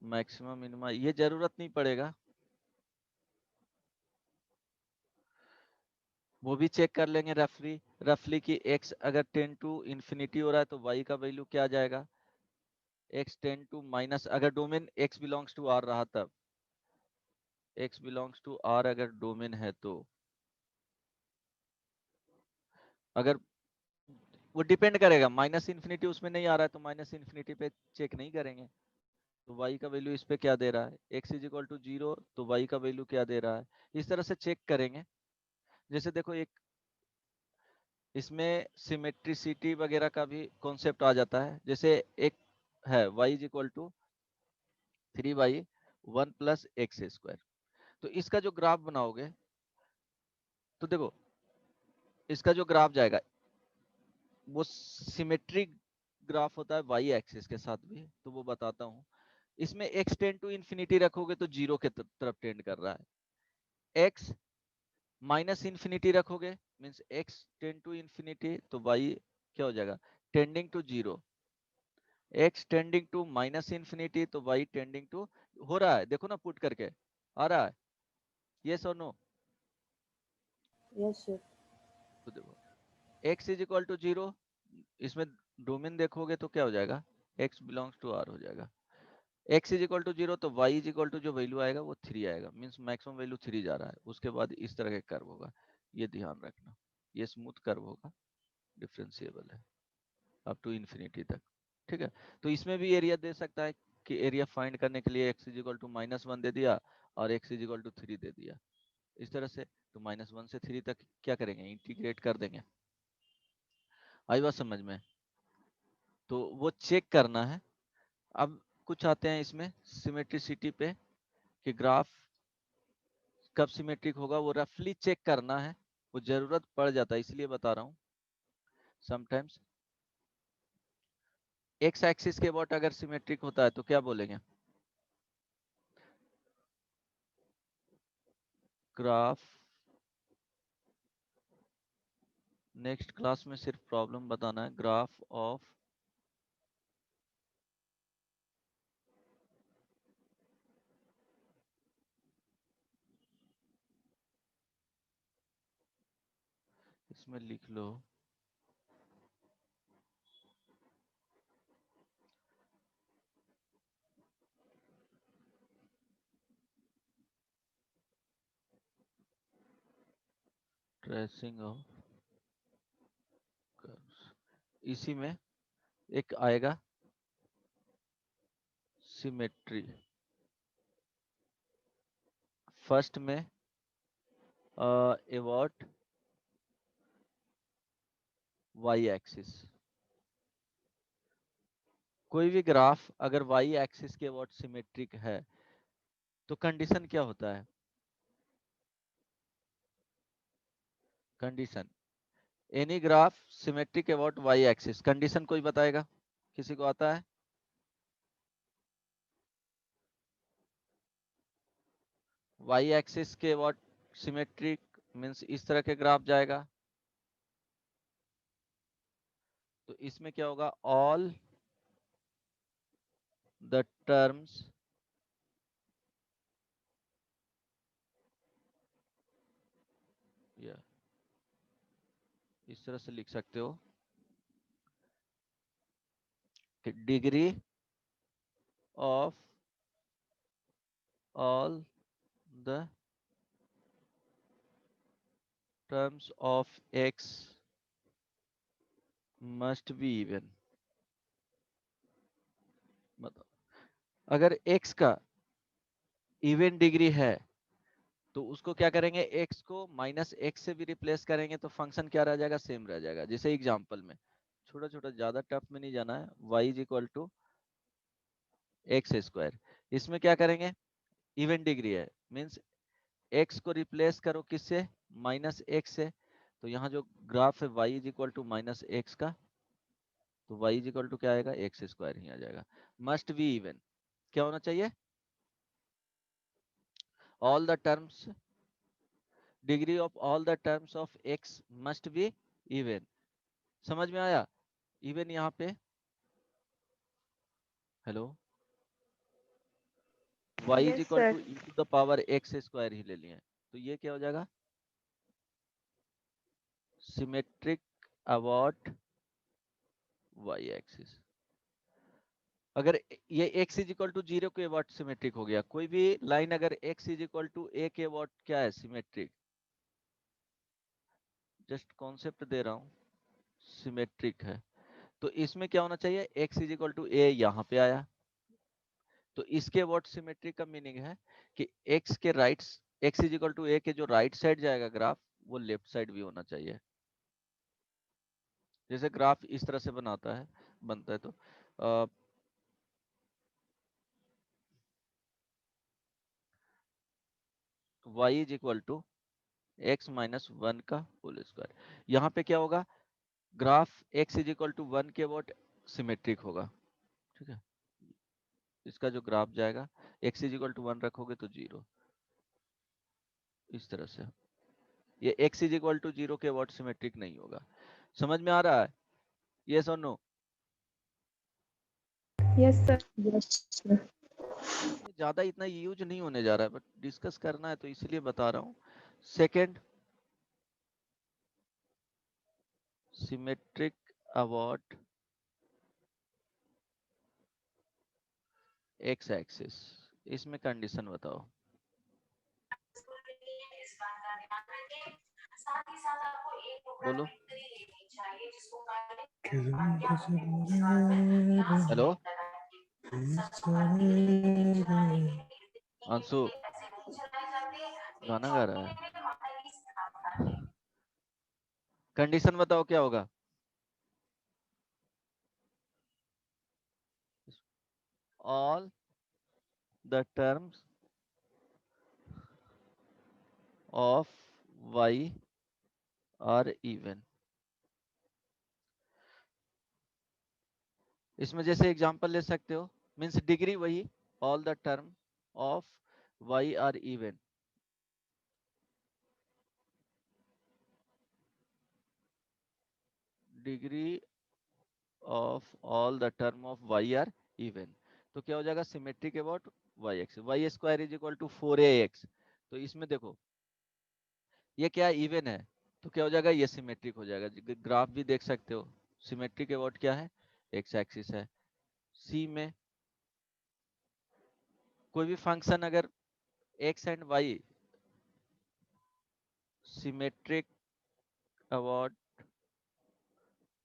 मैक्सिमम मिनिमा, ये जरूरत नहीं पड़ेगा, वो भी चेक कर लेंगे रफली। रफली की x अगर 10 टू इंफिनिटी हो रहा है तो y का वैल्यू क्या आ जाएगा, x 10 टू माइनस, अगर domain x belongs to r रहा तब, x बिलोंग्स टू r अगर डोमेन है तो, अगर वो डिपेंड करेगा, माइनस इन्फिनिटी उसमें नहीं आ रहा है तो माइनस इन्फिनिटी पे चेक नहीं करेंगे। तो y का वैल्यू इस पे क्या दे रहा है, x इज इक्वल टू 0 तो y का वैल्यू क्या दे रहा है, इस तरह से चेक करेंगे। जैसे देखो एक इसमें सिमेट्रिसिटी वगैरह का भी कॉन्सेप्ट आ जाता है। जैसे एक है y is equal to 3/1 plus x square, तो इसका जो ग्राफ बनाओगे तो देखो इसका जो ग्राफ जाएगा वो सिमेट्रिक ग्राफ होता है वाई एक्सिस के साथ भी, तो वो बताता हूँ। इसमें x टेंड टू इंफिनिटी रखोगे तो जीरो के तरफ टेंड कर रहा है, x माइनस इंफिनिटी रखोगे means x tend to infinity तो y क्या हो जाएगा, tending to zero. x tending to minus infinity तो y टेंडिंग टू, हो रहा है देखो ना पुट करके आ रहा है, यस और नो। Yes sir. तो देखो x is equal to zero, इसमें डोमेन देखोगे तो क्या हो जाएगा, x बिलोंग्स टू r हो जाएगा। x is equal to zero तो y इज इक्वल टू जो वैल्यू आएगा वो 3 आएगा, मीन्स मैक्सिमम वैल्यू 3 जा रहा है। उसके बाद इस तरह के कर्व होगा, ये ध्यान रखना, ये स्मूथ कर्व होगा, डिफरेंशिएबल है अप टू इन्फिनिटी तक। ठीक है, तो इसमें भी एरिया दे सकता है कि एरिया फाइंड करने के लिए x इज इक्वल टू -1 दे दिया और x इज इक्वल टू 3 दे दिया, इस तरह से। तो -1 से 3 तक क्या करेंगे, इंटीग्रेट कर देंगे। आई बात समझ में, तो वो चेक करना है। अब कुछ आते हैं इसमें सिमेट्रिसिटी पे कि ग्राफ कब सिमेट्रिक होगा, वो रफली चेक करना है, वो जरूरत पड़ जाता है इसलिए बता रहा हूँ। समटाइम्स एक्स एक्सिस के अबाउट अगर सिमेट्रिक होता है तो क्या बोलेंगे, ग्राफ, नेक्स्ट क्लास में सिर्फ प्रॉब्लम बताना है, ग्राफ ऑफ इसमें लिख लो ट्रेसिंग ऑफ कर्व्स। इसी में एक आएगा सिमेट्री, फर्स्ट में अबाउट वाई एक्सिस। कोई भी ग्राफ अगर वाई एक्सिस के अबाउट सिमेट्रिक है तो कंडीशन क्या होता है, condition any graph symmetric about y axis, condition कोई बताएगा, किसी को आता है, वाई एक्सिस के अबाउट सिमेट्रिक मींस इस तरह के ग्राफ जाएगा। तो इसमें क्या होगा, ऑल द टर्म्स इस तरह से लिख सकते हो कि degree of all the terms of x must be even. मतलब अगर x का इवन डिग्री है तो उसको क्या करेंगे, x को माइनस एक्स से भी रिप्लेस करेंगे तो फंक्शन क्या रह जाएगा, सेम रह जाएगा। जैसे एग्जांपल में छोटा छोटा, ज्यादा टफ में नहीं जाना है, y is equal to x square. इसमें क्या करेंगे, इवन डिग्री है, मीन्स x को रिप्लेस करो किससे, माइनस एक्स से। तो यहाँ जो ग्राफ है y is equal to minus x का, तो y इज इक्वल टू क्या आएगा, एक्स स्क्वायर ही आ जाएगा। मस्ट बी इवन, क्या होना चाहिए, all the terms, degree of all the terms of x must be even. समझ में आया, इवन यहाँ पे, hello, y is yes equal sir. Two into the power X square ही ले लिए, तो ये क्या हो जाएगा, सिमेट्रिक अबाउट y एक्सिस। अगर ये x इज इक्वल टू 0 के अबाउट सिमेट्रिक हो गया, कोई भी लाइन अगर x is equal to a के अबाउट क्या है, सिमेट्रिक, जस्ट कॉन्सेप्ट दे रहा हूँ, सिमेट्रिक है। तो इसमें क्या होना चाहिए, x is equal to a यहाँ पे आया, तो इसके अबाउट सिमेट्रिक का मीनिंग है कि x के right, x is equal to a के जो राइट साइड जाएगा ग्राफ, वो लेफ्ट साइड भी होना चाहिए। जैसे ग्राफ इस तरह से बनता है, तो y is equal to x minus one का होल स्क्वायर। यहाँ पे क्या होगा, graph x is equal to one के अबाउट सिमेट्रिक होगा, ठीक है। इसका जो ग्राफ जाएगा, x is equal to one रखोगे तो 0, इस तरह से। ये x इज इक्वल टू 0 के अबाउट सिमेट्रिक नहीं होगा। समझ में आ रहा है, यस और नो। Yes sir. इसमें ज्यादा इतना यूज नहीं होने जा रहा है, बट डिस्कस करना है तो इसलिए बता रहा हूँ। Second, symmetric about x axis, इसमें कंडीशन बताओ। बोलो, हेलो अंशु, गाना गा रहा है, कंडीशन बताओ क्या होगा। All the terms of y are even. इसमें जैसे एग्जांपल ले सकते हो, मींस डिग्री वही, all the term of y are even. Degree of all the term of y are even, तो क्या हो जाएगा, symmetric about y x, y square is equal to 4ax। तो इसमें देखो ये क्या इवन है, तो क्या हो जाएगा, ये सिमेट्रिक हो जाएगा। ग्राफ भी देख सकते हो, सिमेट्रिक अबाउट क्या है, एक्स एक्सिस है। सी में कोई भी फंक्शन अगर x and y symmetric about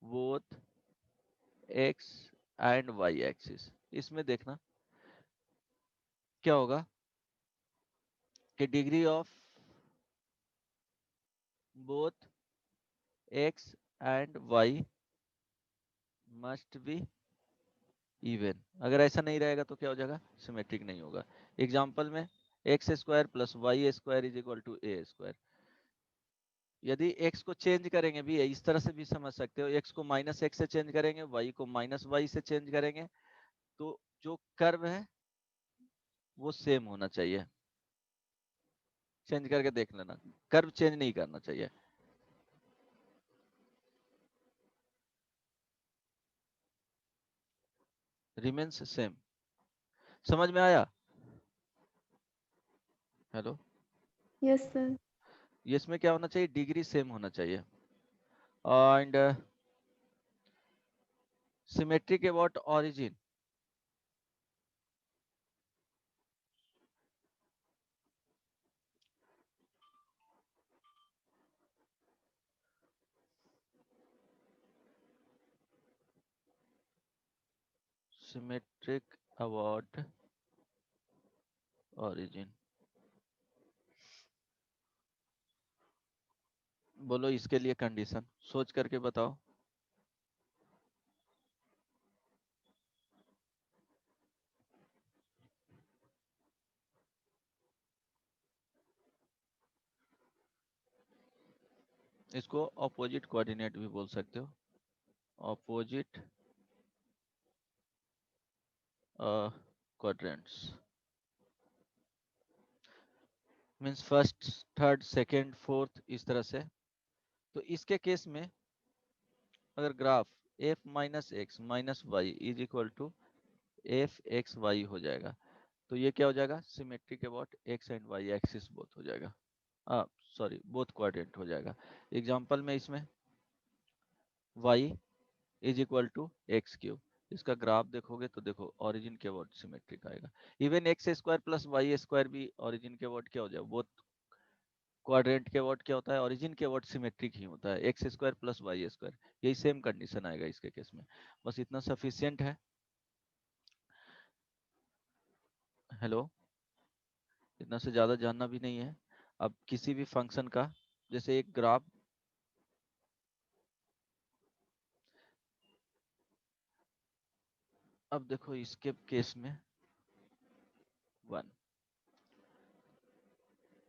both x and y axis, इसमें देखना क्या होगा कि degree of both x and y must be even. अगर ऐसा नहीं रहेगा तो क्या हो जाएगा, सिमेट्रिक नहीं होगा। एग्जांपल में x square plus y square is equal to a square. यदि x को चेंज करेंगे भी, इस तरह से भी समझ सकते हो, x को माइनस एक्स से चेंज करेंगे, y को माइनस वाई से चेंज करेंगे, तो जो कर्व है वो सेम होना चाहिए। चेंज करके देख लेना, कर्व चेंज नहीं करना चाहिए, रिमेन्स सेम। समझ में आया, हेलो। Yes sir. ये इसमें क्या होना चाहिए, डिग्री सेम होना चाहिए। and symmetric about origin. Symmetric about origin. बोलो इसके लिए कंडीशन सोच करके बताओ. इसको ऑपोजिट कोऑर्डिनेट भी बोल सकते हो. Opposite quadrants means first, third, second, fourth, इस तरह से. तो इसके केस में अगर graph f minus x minus y is equal to F x y हो जाएगा, तो ये क्या हो जाएगा? Symmetric about x and y axis both हो जाएगा. सॉरी, बोथ क्वाड्रेंट हो जाएगा. एग्जांपल में इसमें y is equal to x cube, इसका ग्राफ देखोगे तो देखो ओरिजिन के अबाउट सिमेट्रिक आएगा. Even x square plus y square भी ओरिजिन के अबाउट क्या हो जाएगा? बोथ क्वाड्रेंट के अबाउट क्या होता है? ओरिजिन के अबाउट सिमेट्रिक ही होता है. X square plus y square, यही सेम कंडीशन आएगा इसके केस में. बस इतना सफिशियंट है. हेलो, इतना से ज्यादा जानना भी नहीं है. अब किसी भी फंक्शन का जैसे एक ग्राफ, अब देखो इसके केस में वन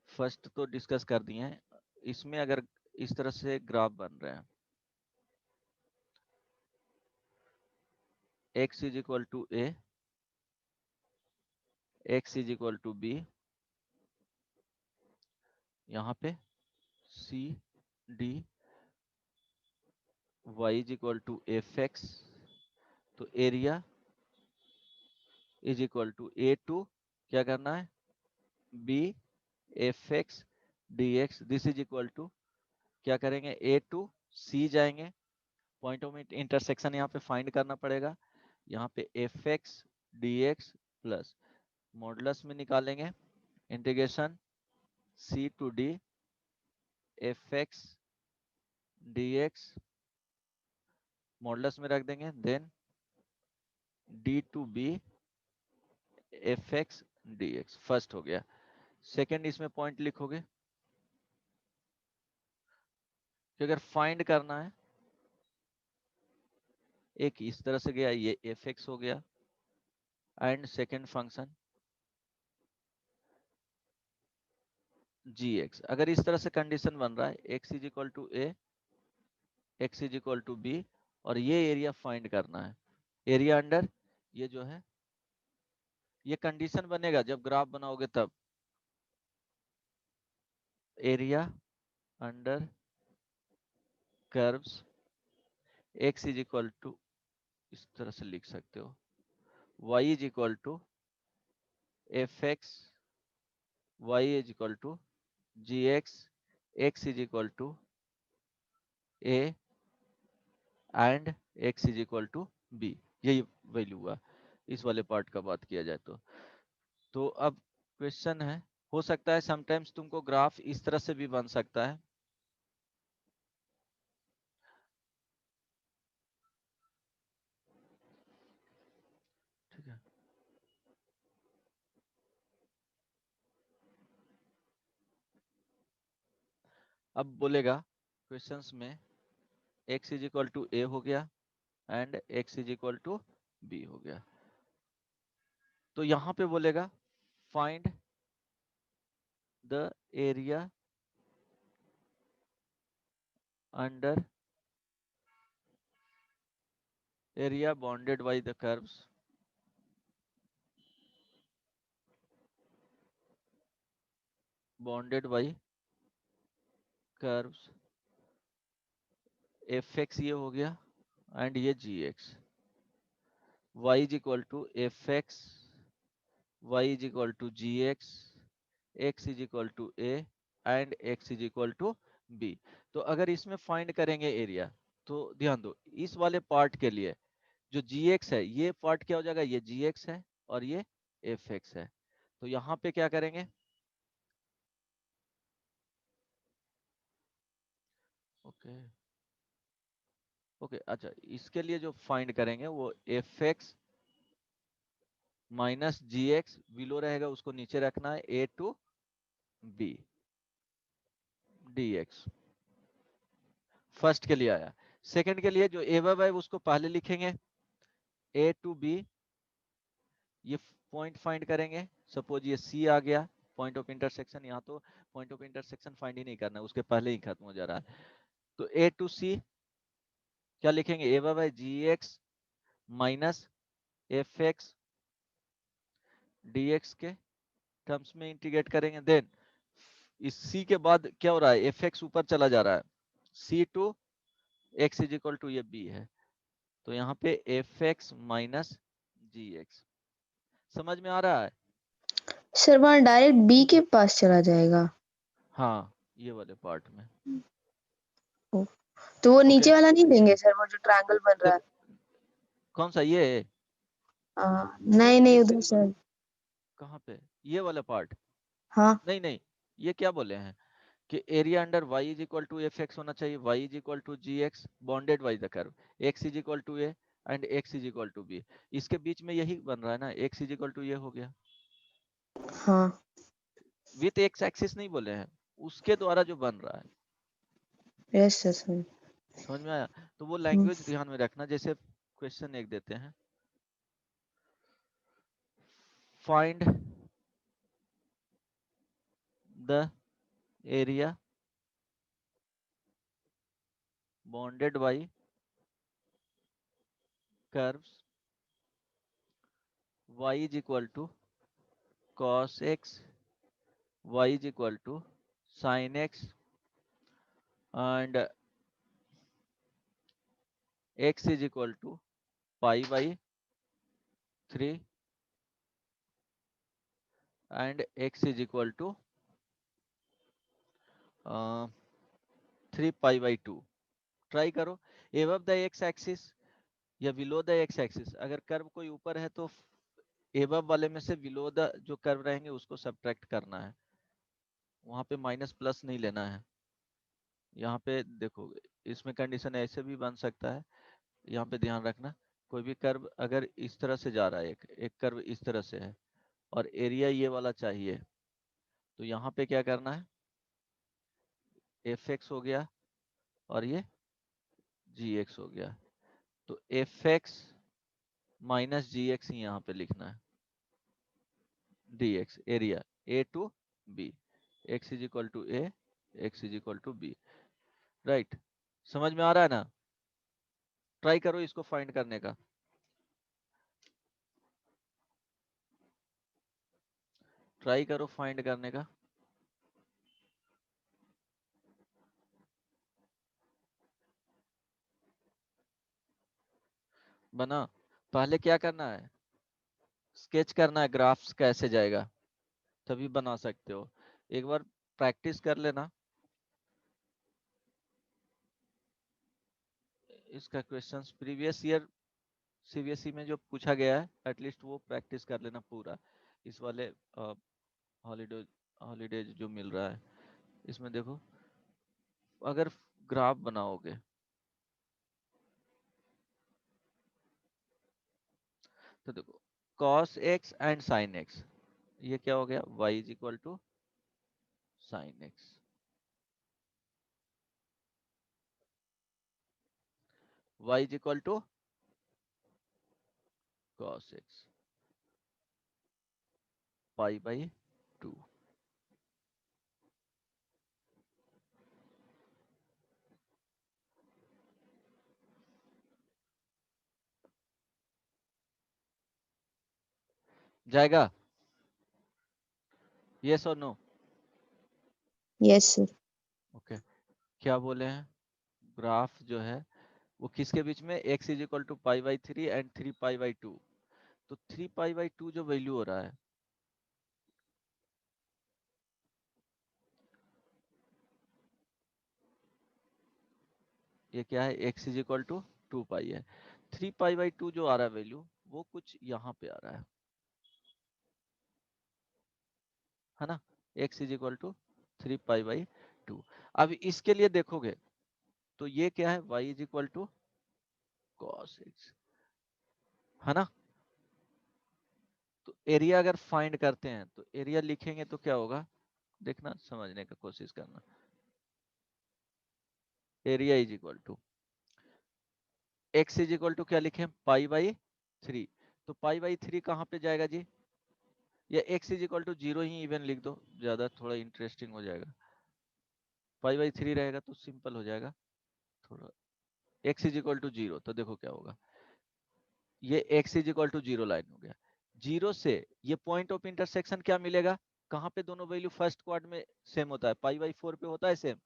फर्स्ट तो डिस्कस कर दिए हैं. इसमें अगर इस तरह से ग्राफ बन रहे हैं, x is equal to A, x is equal to B, यहाँ पे C D, y is equal to F X, तो area is equal to A to क्या करना है? B F x D x. This is equal to क्या करेंगे? ए टू सी जाएंगे, पॉइंट ऑफ इंटरसेक्शन यहाँ पे फाइंड करना पड़ेगा. यहाँ पे f x D x plus modulus में निकालेंगे integration c to d f x D x, modulus में रख देंगे, then d to B F x D x. First हो गया. सेकेंड इसमें पॉइंट लिखोगे कि अगर फाइंड करना है, एक इस तरह से गया, ये एफ एक्स हो गया, and second function g x. अगर इस तरह से कंडीशन बन रहा है x is equal to A, x is equal to b, और ये एरिया फाइंड करना है. एरिया अंडर ये जो है, ये कंडीशन बनेगा जब ग्राफ बनाओगे तब. Area under curves x is equal to, इस तरह से लिख सकते हो, y is equal to F x, y is equal to ji x, x is equal to a and x is equal to b. यही वैल्यू हुआ इस वाले पार्ट का बात किया जाए तो अब क्वेश्चन है, हो सकता है समटाइम्स तुमको ग्राफ इस तरह से भी बन सकता है. ठीक है, अब बोलेगा क्वेश्चंस में x is equal to a हो गया and x is equal to b हो गया, तो यहां पे बोलेगा find the area under area bounded by the curves bounded by curves fx ये हो गया एंड ये gx, y is equal to fx, y is equal to gx, x is equal to a and x is equal to B. तो अगर इसमें फाइंड करेंगे एरिया, तो ध्यान दो इस वाले पार्ट के लिए जो gx है, ये पार्ट क्या हो जाएगा, ये gx है और ये fx है। तो यहाँ पे क्या करेंगे, ओके ओके अच्छा, इसके लिए जो फाइंड करेंगे वो fx माइनस gx बिलो रहेगा, उसको नीचे रखना है, a to b dx। First के लिए आया। सेकंड के लिए जो एबव है उसको पहले लिखेंगे, a टू b, ये पॉइंट फाइंड करेंगे। सपोज ये c आ गया, पॉइंट ऑफ इंटरसेक्शन। यहाँ तो पॉइंट ऑफ इंटरसेक्शन फाइंड ही नहीं करना, उसके पहले ही खत्म हो जा रहा है। तो a टू c क्या लिखेंगे, एबव है gx माइनस fx dx के टर्म्स में इंटीग्रेट करेंगे। देन इस c के बाद क्या हो रहा है, fx ऊपर चला जा रहा है, c to x is equal to ये b है। तो यहाँ पे fx माइनस gx। समझ में आ रहा है? सर वहाँ डायरेक्ट बी के पास चला जाएगा। हाँ, ये वाले पार्ट में। ओ, तो वो ओके नीचे वाला नहीं देंगे सर, वो जो ट्रायंगल बन रहा है? देखो, कौन सा ये नहीं नहीं उधर सर। कहाँ पे, ये वाला पार्ट? हाँ नहीं नहीं, ये क्या बोले हैं कि area under y is equal to F x होना चाहिए, y is equal to ji x bounded by the curve, x is equal to a and x is equal to b. इसके बीच में यही बन रहा है ना, x इज इक्वल टू ये हो गया। हाँ। विथ x एक्सिस नहीं बोले हैं, उसके द्वारा जो बन रहा है। Yes sir sir. समझ में आया? तो वो लैंग्वेज ध्यान में रखना। जैसे क्वेश्चन एक देते हैं, find the area bonded by curves y is equal to cos x, y is equal to sin x and x is equal to pi by 3 and x is equal to 3 pi by 2। Try करो एबव द एक्स एक्सिस या बिलो द एक्स एक्सिस। अगर कर्व कोई ऊपर है तो एबव वाले में से बिलो द जो कर्व रहेंगे उसको सब्ट्रैक्ट करना है, वहां पे माइनस प्लस नहीं लेना है। यहाँ पे देखो, इसमें कंडीशन ऐसे भी बन सकता है, यहाँ पे ध्यान रखना। कोई भी कर्व अगर इस तरह से जा रहा है, एक कर्व इस तरह से है और एरिया ये वाला चाहिए, तो यहाँ पे क्या करना है, एफ एक्स हो गया और ये जी एक्स हो गया। तो एफ एक्स माइनस जी एक्स ही यहाँ पे लिखना है, d x area A to b, x is equal to A, x is equal to b. Right, समझ में आ रहा है ना? ट्राई करो इसको फाइंड करने का, ट्राई करो फाइंड करने का। बना? पहले क्या करना है, स्केच करना है, ग्राफ्स कैसे जाएगा, तभी बना सकते हो। एक बार प्रैक्टिस कर लेना, इसका क्वेश्चंस प्रीवियस ईयर सीबीएसई में जो पूछा गया है एटलीस्ट वो प्रैक्टिस कर लेना पूरा। इस वाले हॉलीडे हॉलीडेज जो मिल रहा है, इसमें देखो अगर ग्राफ बनाओगे तो देखो cos x and sin x, ये क्या हो गया, y is equal to sin x, y is equal to cos x pi by 2। जाएगा? यस और नो? Yes sir. ओके, क्या बोले हैं, ग्राफ जो है वो किसके बीच में, x is equal to pi by 3 and 3 pi by 2। तो 3 पाई बाई 2 जो वैल्यू हो रहा है, ये क्या है, x इज इक्वल टू 2 पाई है। 3 पाई बाई 2 जो आ रहा है वैल्यू, वो कुछ यहाँ पे आ रहा है ना, x is equal to 3 pi by 2। अब इसके लिए देखोगे तो ये क्या है, y is equal to cos x, है ना। तो एरिया अगर फाइंड करते हैं तो एरिया लिखेंगे तो क्या होगा, देखना समझने का कोशिश करना। Area is equal to x is equal to क्या लिखें, पाई बाई 3। तो पाई बाई 3 कहाँ पे जाएगा जी, या x इज इक्वल टू 0 ही इवन लिख दो, ज्यादा थोड़ा इंटरेस्टिंग हो जाएगा। पाई बाई 3 रहेगा तो सिंपल हो जाएगा थोड़ा। x इज इक्वल टू 0, तो देखो क्या होगा, ये x is equal to 0 line हो गया। 0 से ये पॉइंट ऑफ इंटरसेक्शन क्या मिलेगा, कहाँ पे दोनों वैल्यू फर्स्ट क्वाड में सेम होता है, पाई बाई 4 पे होता है सेम,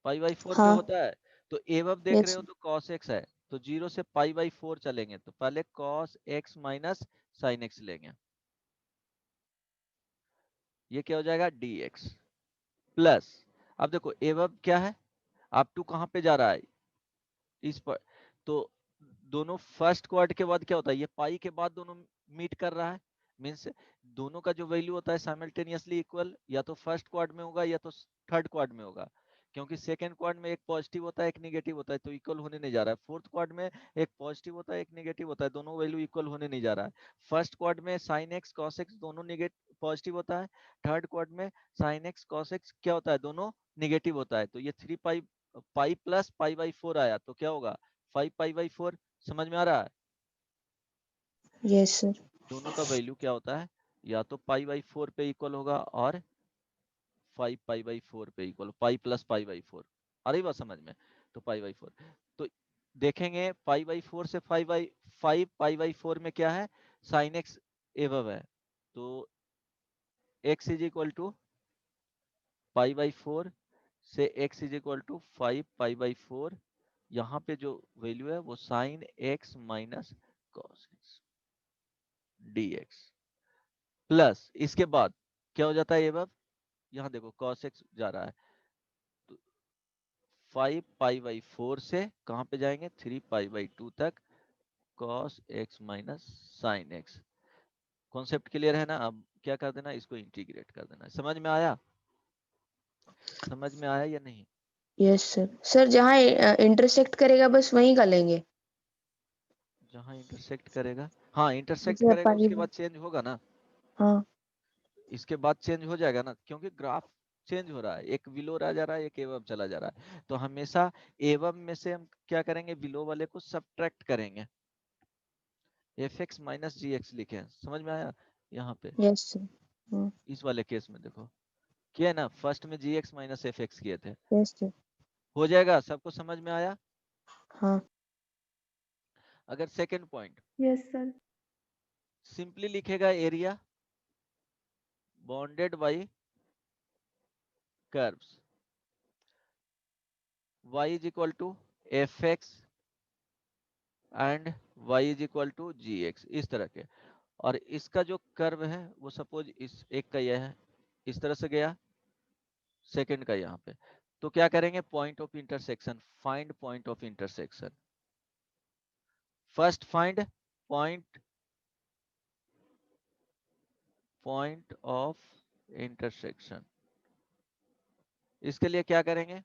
पाई बाई 4 पे हाँ। होता है। तो एवब देख रहे यस। हो तो cos x है, तो 0 से पाई बाई 4 चलेंगे तो पहले cos x minus sin x लेंगे, ये क्या हो जाएगा dx प्लस, अब देखो एवब क्या है, आप टू कहाँ पे जा रहा है, इस पर। तो दोनों फर्स्ट क्वाड के बाद क्या होता है, ये पाई के बाद दोनों मीट कर रहा है, मीन्स दोनों का जो वैल्यू होता है साइमल्टेनियसली इक्वल, या तो फर्स्ट क्वाड में होगा या तो थर्ड क्वाड में होगा, क्योंकि सेकंड क्वाड में एक पॉजिटिव होता है एक नेगेटिव होता है, तो इक्वल होने नहीं जा रहा है। फोर्थ क्वाड में एक पॉजिटिव होता है एक नेगेटिव होता है, दोनों वैल्यू इक्वल होने नहीं जा रहा है। फर्स्ट क्वाड में साइन एक्स कॉस एक्स दोनों नेगेटिव पॉजिटिव होता है, थर्ड क्वाड में साइन एक्स कॉस एक्स क्या होता है, दोनों नेगेटिव होता है। तो ये 3 पाई पाई प्लस पाई बाई 4 आया तो क्या होगा 5 पाई बाई 4, समझ में आ रहा है। Yes sir. दोनों का वैल्यू क्या होता है, या तो पाई बाई 4 पे इक्वल होगा और 5 पाई बाई 4 पे equal, pi plus pi by 4, आ रही बात समझ में। तो पाई बाई 4, तो देखेंगे पाई बाई 4 से 5 पाई बाई 4 में क्या है, साइन एक्स एवब है, तो x is equal to pi by 4 से x is equal to 5 pi by 4, यहाँ पे जो वैल्यू है वो sine x minus cos x dx plus, इसके बाद क्या हो जाता है ये बात, यहाँ देखो cos x जा रहा है, तो 5 पाई बाई 4 से कहाँ पे जाएंगे 3 पाई बाई 2 तक, cos x minus sine x. Concept clear है ना, अब क्या कर देना, इसको इंटीग्रेट कर देना। समझ में आया, समझ में आया या नहीं। Yes sir. सर जहाँ इंटरसेक्ट करेगा बस वहीं का लेंगे। जहाँ इंटरसेक्ट करेगा, हाँ इंटरसेक्ट जैसे करेगा पाई उसके बाद चेंज होगा ना, हाँ। इसके बाद चेंज हो जाएगा ना, क्योंकि ग्राफ चेंज हो रहा है, एक बिलो रह जा रहा है एक एवब चला जा रहा है। तो हमेशा एवब में से हम क्या करेंगे, बिलो वाले को सब्ट्रैक्ट करेंगे, एफ एक्स माइनस जी एक्स लिखे, समझ में आया। यहाँ पे यस सर। हाँ। इस वाले केस में देखो किया है ना, फर्स्ट में जी एक्स माइनस एफ एक्स किए थे, यस सर। हो जाएगा, सबको समझ में आया। हाँ। अगर second point yes sir. Simply लिखेगा, area bounded by curves y is equal to F x and y is equal to ji X, इस तरह के। और इसका जो कर्व है वो सपोज इस एक का यह है, इस तरह से गया, सेकंड का यहाँ पे। तो क्या करेंगे, point of intersection, find point of intersection. First find point point of intersection, इसके लिए क्या करेंगे,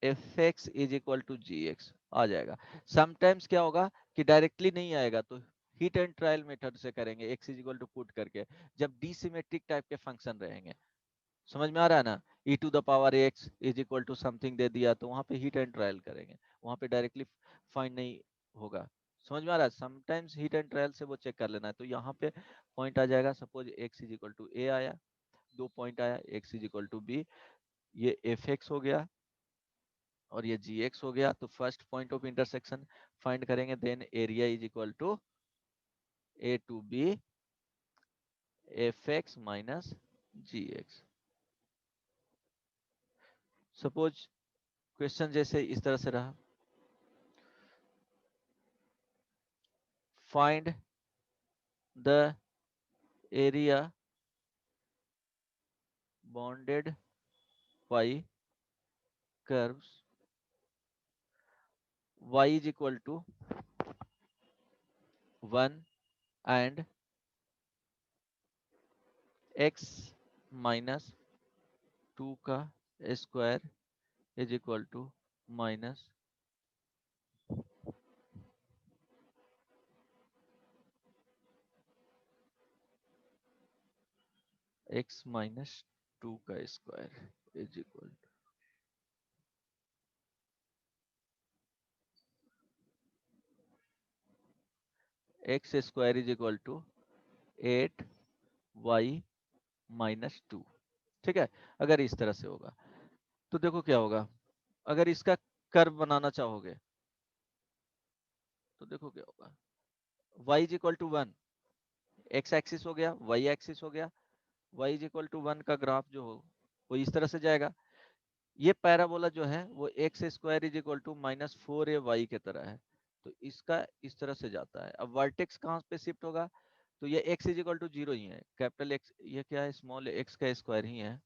F x is equal to ji X आ जाएगा। समटाइम्स क्या होगा कि डायरेक्टली नहीं आएगा, तो हिट एंड ट्रायल मेथड से करेंगे, x is equal to put करके, जब डिसिमेट्रिक टाइप के फंक्शन रहेंगे। समझ में आ रहा है ना, e to the power x is equal to something दे दिया तो वहां पे हिट एंड ट्रायल करेंगे, वहां पे डायरेक्टली फाइंड नहीं होगा। समझ में आ रहा है, समटाइम्स हिट एंड ट्रायल से वो चेक कर लेना है। तो यहाँ पे पॉइंट आ जाएगा, suppose x is equal to a आया, दो पॉइंट आया, x is equal to b, ये एफ एक्स हो गया और ये जी एक्स हो गया। तो first point of intersection find करेंगे, then area is equal to A to B F x minus ji X. Suppose question जैसे इस तरह से रहा, find the area bounded by curves y is equal to 1 and x minus 2 का square is equal to minus x minus 2 का square is equal to x square is equal to 8y minus 2। ठीक है, अगर इस तरह से होगा तो देखो क्या होगा। अगर इसका कर्व बनाना चाहोगे तो देखो क्या होगा। y is equal to 1, x axis हो गया, y एक्सिस हो गया। y इज इक्वल टू 1 का ग्राफ जो हो वो इस तरह से जाएगा। ये पैराबोला जो है वो x square is equal to minus 4ay के तरह है, तो इसका इस तरह से जाता है। अब वर्टेक्स कहाँ पे शिफ्ट होगा, तो ये x इज इक्वल टू 0 ही है, कैपिटल एक्स ये क्या है, स्मॉल एक्स का स्क्वायर ही है,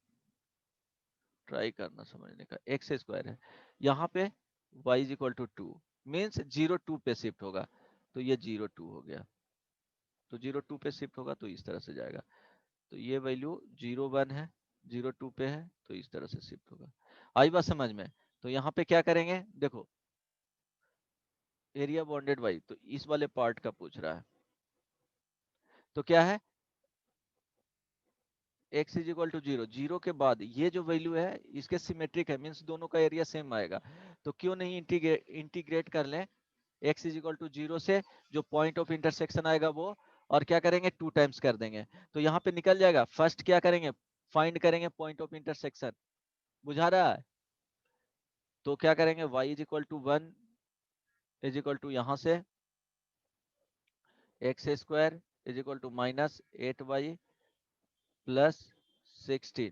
ट्राई करना समझने का, एक्स स्क्वायर है। यहाँ पे y is equal to 2 means 0 2 पे शिफ्ट होगा, तो ये 0 2 हो गया, तो 0 2 पे शिफ्ट होगा तो इस तरह से जाएगा। तो ये वैल्यू 0 1 है, 0 2 पे है, तो इस तरह से शिफ्ट होगा। आई बात समझ में। तो यहाँ पे क्या करेंगे, देखो एरिया बॉन्डेड बाई, तो इस वाले पार्ट का पूछ रहा है, तो क्या है x इज इक्वल टू 0, 0 के बाद ये जो वैल्यू है इसके सिमेट्रिक है, मीन्स दोनों का एरिया सेम आएगा। तो क्यों नहीं इंटीग्रेट कर लें x इज इक्वल टू 0 से जो पॉइंट ऑफ इंटरसेक्शन आएगा वो, और क्या करेंगे 2 टाइम्स कर देंगे, तो यहाँ पे निकल जाएगा। फर्स्ट क्या करेंगे, फाइंड करेंगे पॉइंट ऑफ इंटरसेक्शन, बुझा रहा है। तो क्या करेंगे y is equal to 1 is equal to यहाँ से x square is equal to minus 8y plus 16।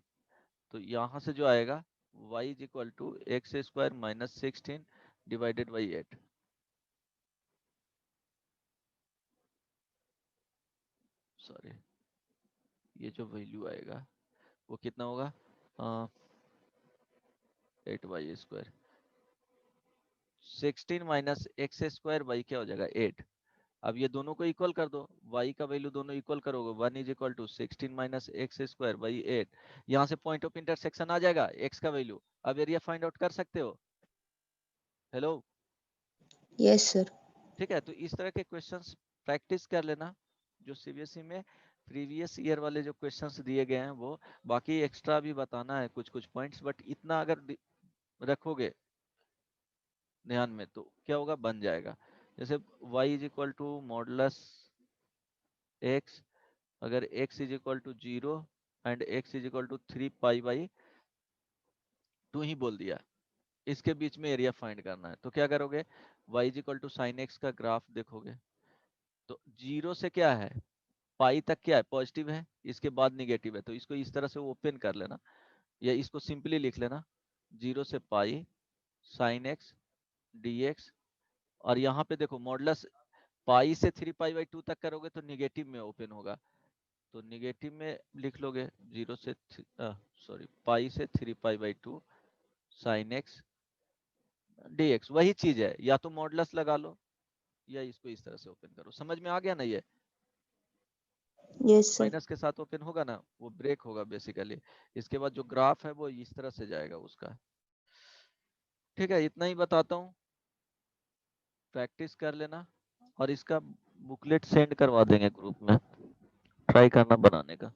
तो यहाँ से जो आएगा y is equal to x square minus 16 divided by 8। Sorry, ये जो वैल्यू आएगा वो कितना होगा, 8y square, 16 minus x square y क्या हो जाएगा 8। अब ये दोनों को इक्वल कर दो, y का वैल्यू दोनों इक्वल करोगे, 1 is equal to 16 minus x square by 8। यहाँ से पॉइंट ऑफ इंटरसेक्शन आ जाएगा x का वैल्यू। अब एरिया फाइंड आउट कर सकते हो। Hello, yes sir. ठीक है, तो इस तरह के क्वेश्चंस प्रैक्टिस कर लेना, जो सीबीएसई में प्रीवियस ईयर वाले जो क्वेश्चंस दिए गए हैं वो। बाकी एक्स्ट्रा भी बताना है कुछ कुछ पॉइंट्स, बट इतना अगर रखोगे ध्यान में तो क्या होगा, बन जाएगा। जैसे y is equal to modulus x, अगर x is equal to 0 and x is equal to 3 pi by 2 ही बोल दिया, इसके बीच में एरिया फाइंड करना है, तो क्या करोगे, y is equal to sine x का ग्राफ देखोगे, तो 0 से क्या है पाई तक क्या है पॉजिटिव है, इसके बाद निगेटिव है, तो इसको इस तरह से ओपन कर लेना, या इसको सिंपली लिख लेना 0 से pi sine x D x. और यहाँ पे देखो मॉडुलस पाई से 3 पाई बाई 2 तक करोगे तो निगेटिव में ओपन होगा, तो निगेटिव में लिख लोगे 0 से सॉरी पाई से 3 pi by 2 sign x D x, वही चीज है, या तो मॉडुलस लगा लो या इसको इस तरह से ओपन करो। समझ में आ गया ना, ये यस सर। माइनस के साथ ओपन होगा ना वो ब्रेक होगा बेसिकली। इसके बाद जो ग्राफ है वो इस तरह से जाएगा उसका। ठीक है, इतना ही बताता हूँ, प्रैक्टिस कर लेना, और इसका बुकलेट सेंड करवा देंगे ग्रुप में, ट्राई करना बनाने का।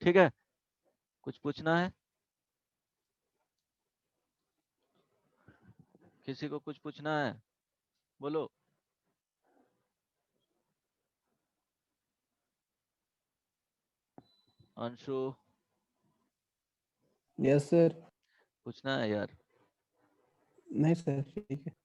ठीक है, कुछ पूछना है, किसी को कुछ पूछना है बोलो। Anshu, yes sir. पूछना है यार। नहीं सर, ठीक है।